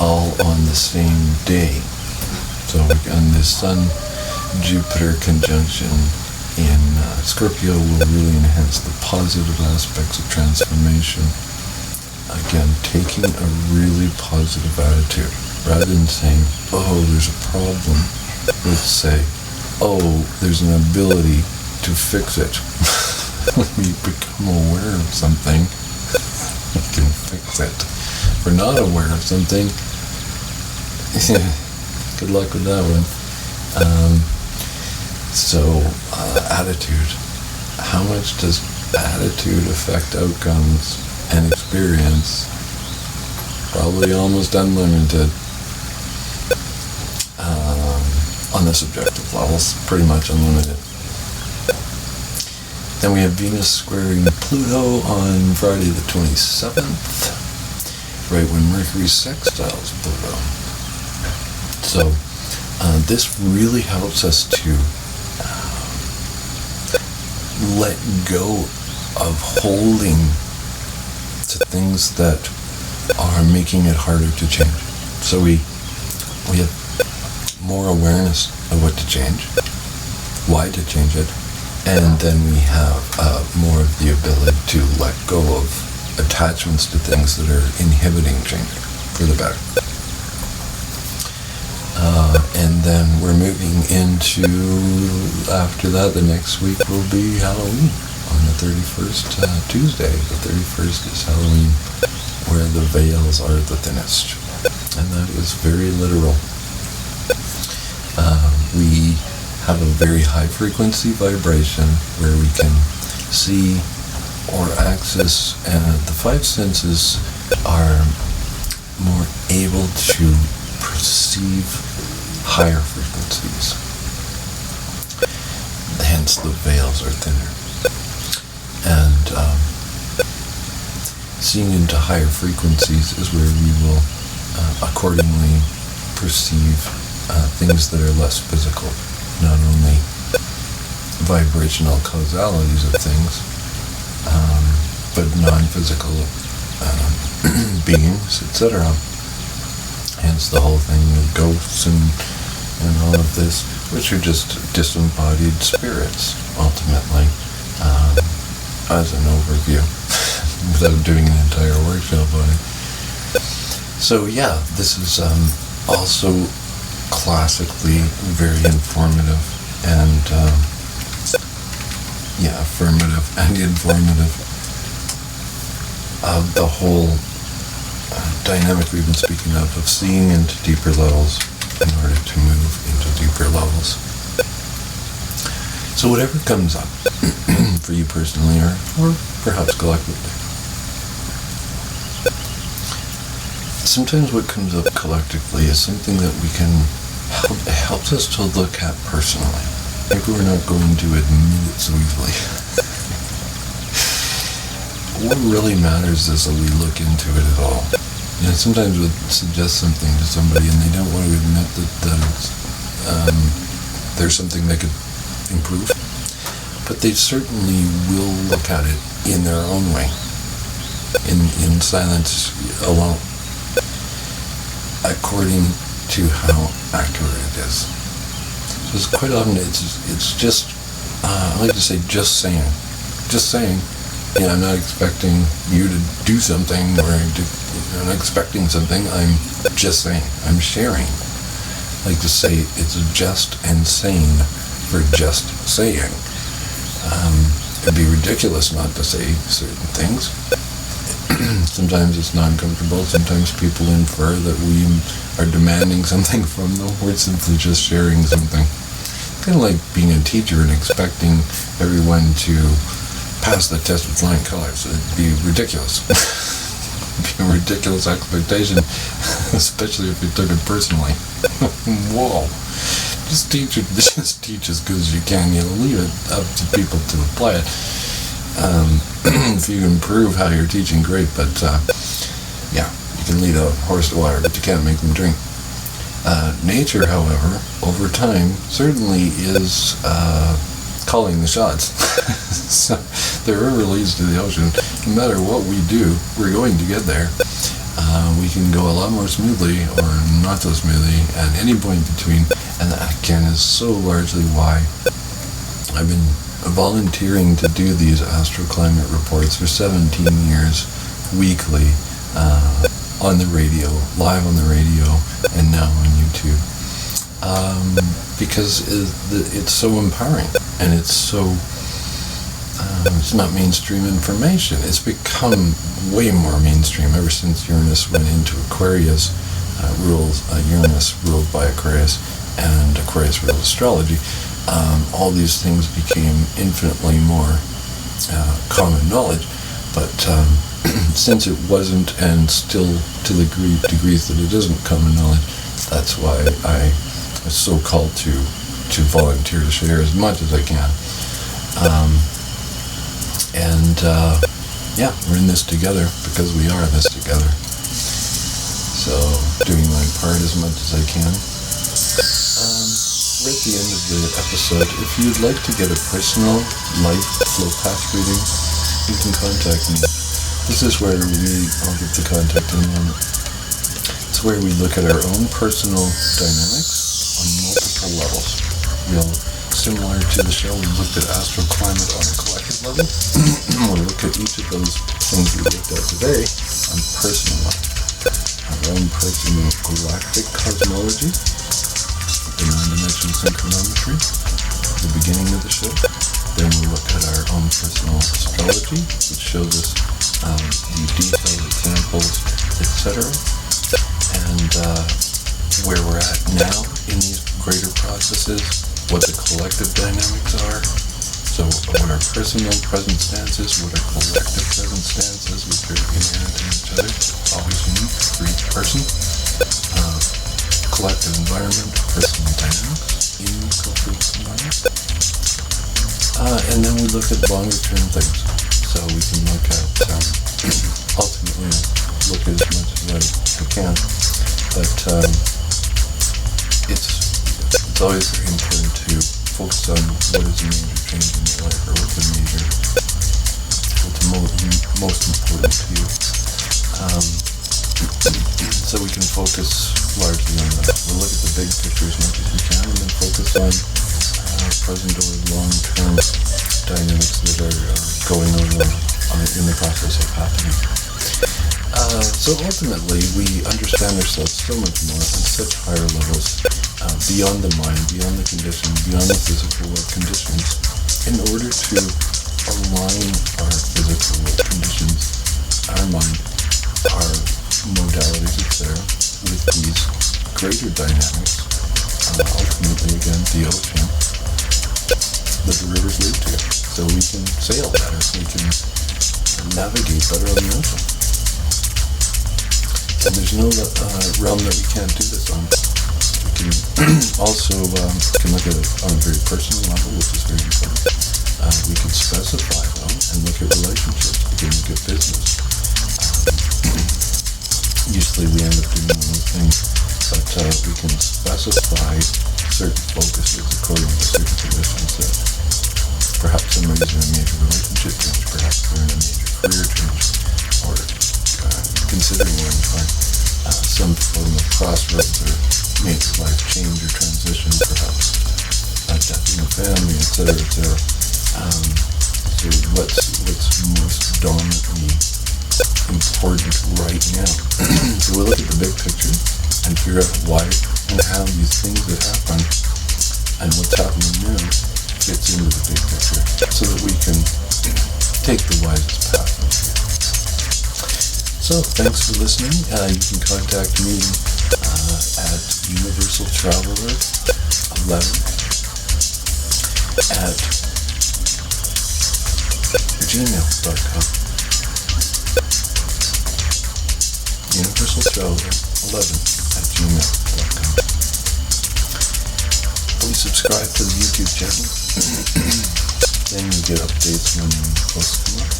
all on the same day. So again, this Sun-Jupiter conjunction in Scorpio will really enhance the positive aspects of transformation. Again, taking a really positive attitude. Rather than saying, oh, there's a problem, let's say, oh, there's an ability to fix it. When we become aware of something, we can fix it. If we're not aware of something, good luck with that one. Attitude. How much does attitude affect outcomes and experience? Probably almost unlimited. On the subjective levels, pretty much unlimited. Then we have Venus squaring Pluto on Friday the 27th. right when Mercury sextiles Pluto. So this really helps us to let go of holding to things that are making it harder to change. So we have more awareness of what to change, why to change it, and then we have more of the ability to let go of attachments to things that are inhibiting change for the better. And then we're moving into, after that, the next week will be Halloween on the 31st, Tuesday. The 31st is Halloween, where the veils are the thinnest. And that is very literal. We have a very high frequency vibration where we can see or access, and the five senses are more able to perceive higher frequencies. Hence the veils are thinner. And seeing into higher frequencies is where we will accordingly perceive things that are less physical, not only vibrational causalities of things, but non-physical beings, etc. Hence the whole thing of ghosts and all of this, which are just disembodied spirits, ultimately, as an overview, without doing an entire workshop on it. So yeah, this is also classically very informative and affirmative and informative of the whole dynamic we've been speaking of seeing into deeper levels in order to move into deeper levels. So whatever comes up for you personally or perhaps collectively. Sometimes what comes up collectively is something that we can it helps us to look at personally. Maybe we're not going to admit it so easily. What really matters is that we look into it at all. You know, sometimes we'll suggest something to somebody and they don't want to admit that there's something they could improve, but they certainly will look at it in their own way, in silence alone, according to how accurate it is. So it's quite often it's just I like to say just saying. Yeah, I'm not expecting you to do something or I'm not expecting something. I'm just saying. I'm sharing. I like to say it's just and sane for just saying. It'd be ridiculous not to say certain things. Sometimes it's non-comfortable. Sometimes people infer that we are demanding something from them. We're simply just sharing something. Kind of like being a teacher and expecting everyone to pass the test with flying colors. It'd be ridiculous. It'd be a ridiculous expectation, especially if you took it personally. Whoa. Just teach as good as you can. You know, leave it up to people to apply it. If you improve how you're teaching, great, but you can lead a horse to water, but you can't make them drink. Nature, however, over time, certainly is calling the shots. So the river leads to the ocean. No matter what we do, we're going to get there. We can go a lot more smoothly or not so smoothly at any point between, and that again is so largely why I've been volunteering to do these Astro-Climate Reports for 17 years, weekly, on the radio, live on the radio, and now on YouTube. Because it's so empowering, and it's so, it's not mainstream information. It's become way more mainstream ever since Uranus went into Aquarius, Uranus ruled by Aquarius, and Aquarius ruled astrology. All these things became infinitely more common knowledge, but since it wasn't, and still to the degrees that it isn't common knowledge, that's why I was so called to volunteer to share as much as I can. We're in this together because we are in this together. So, doing my part as much as I can. We're at the end of the episode. If you'd like to get a personal life flow path reading, you can contact me. This is where I'll give the contact in a moment. It's where we look at our own personal dynamics on multiple levels. Similar to the show, we looked at Astro-Climate on a collective level. We'll look at each of those things we looked at today on personal level. Our own personal galactic cosmology, the 9-dimensional synchronometry, the beginning of the show. Then we'll look at our own personal astrology, which shows us the detailed examples, etc. And where we're at now in these greater processes, what the collective dynamics are. So what our personal present stance is, what our collective present stance is, which are inherent in each other, always unique for each person. Collective environment, personal dynamics in the cultural environment. And then we look at longer term things. So we can look at, ultimately, look at as much as I can. But it's always very important to focus on what is a major change in your life, or what's most important to you. So we can focus largely on that. We'll look at the big picture as much as we can, and then focus on present or long-term dynamics that are going on in the process of happening. So ultimately, we understand ourselves so much more on such higher levels, beyond the mind, beyond the condition, beyond the physical world conditions, in order to align our physical world conditions, our mind, our modalities, etc., with these greater dynamics, ultimately, again, the ocean, that the rivers lead to. So we can sail better, we can navigate better on the ocean. And there's no realm that we can't do this on. We can also can look at it on a very personal level, which is very important. We can specify though, and look at relationships. We can look at business. Usually we end up doing one of those things, but we can specify certain focuses according to certain conditions that perhaps somebody's in a major relationship change, perhaps they're in a major career change, or considering we're in some form of crossroads or major life change or transition, perhaps death in the family, etc., etc. So what's most dominantly important right now? So we'll look at the big picture and figure out why and how these things that happen and what's happening now fits into the big picture, so that we can take the wisest path. So thanks for listening. You can contact me at universaltraveler11 at gmail.com. universaltraveler11 at gmail.com. Please subscribe to the YouTube channel. Then you get updates when posts come up.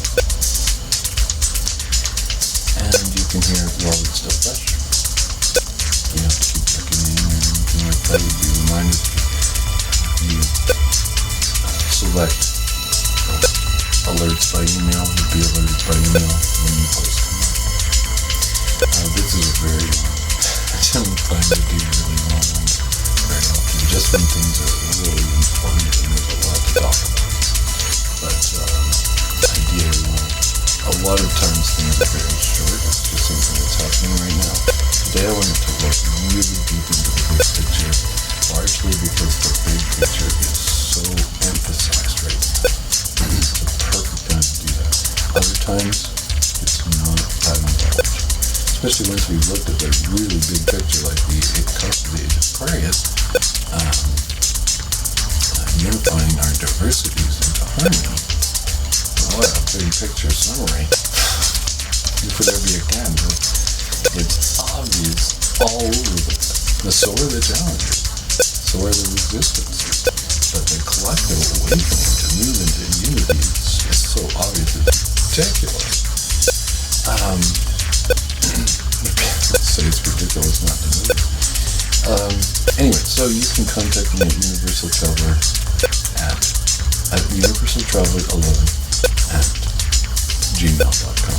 And you can hear it while it's still fresh. You have to keep checking in or anything like that. You'll be reminded if you select alerts by email. You'll be alerted by email when new posts come up. This is a very long. I don't plan to do really long ones very often, just when things are really important and there's a lot to talk about. But ideally, a lot of times things are very short. It's just something that's happening right now. Today I wanted to look really deep into the big picture, largely because the big picture is so emphasized right now. It's the perfect time to do that. Other times, it's not that involved. Especially once we've looked at the really big picture, like the cusp of the age of Aquarius, unifying our diversities into harmony. What a big picture summary. You put whatever you can, but it's obvious all over the place. So are the challenges, so are the resistances, but the collective awakening to move into unity is so obvious, it's ridiculous. Let's say it's ridiculous. Anyway, so you can contact me at Universal Traveler at universaltraveler11@gmail.com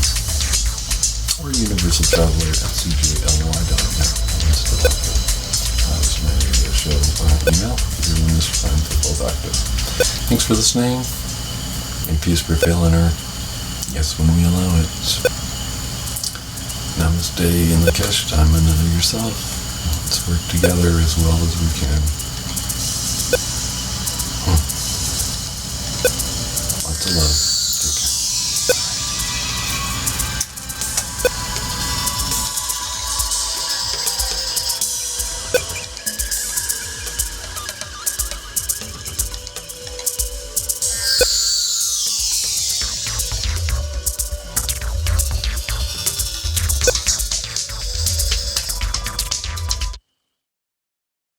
or universaltraveler@cjly.net. That's still active. That was my radio show email. Everyone is fine, they're both active. Thanks for listening, and peace prevail on earth. Yes, when we allow it. Namaste in the Kesh time and know yourself. Let's work together as well as we can. Lots of love.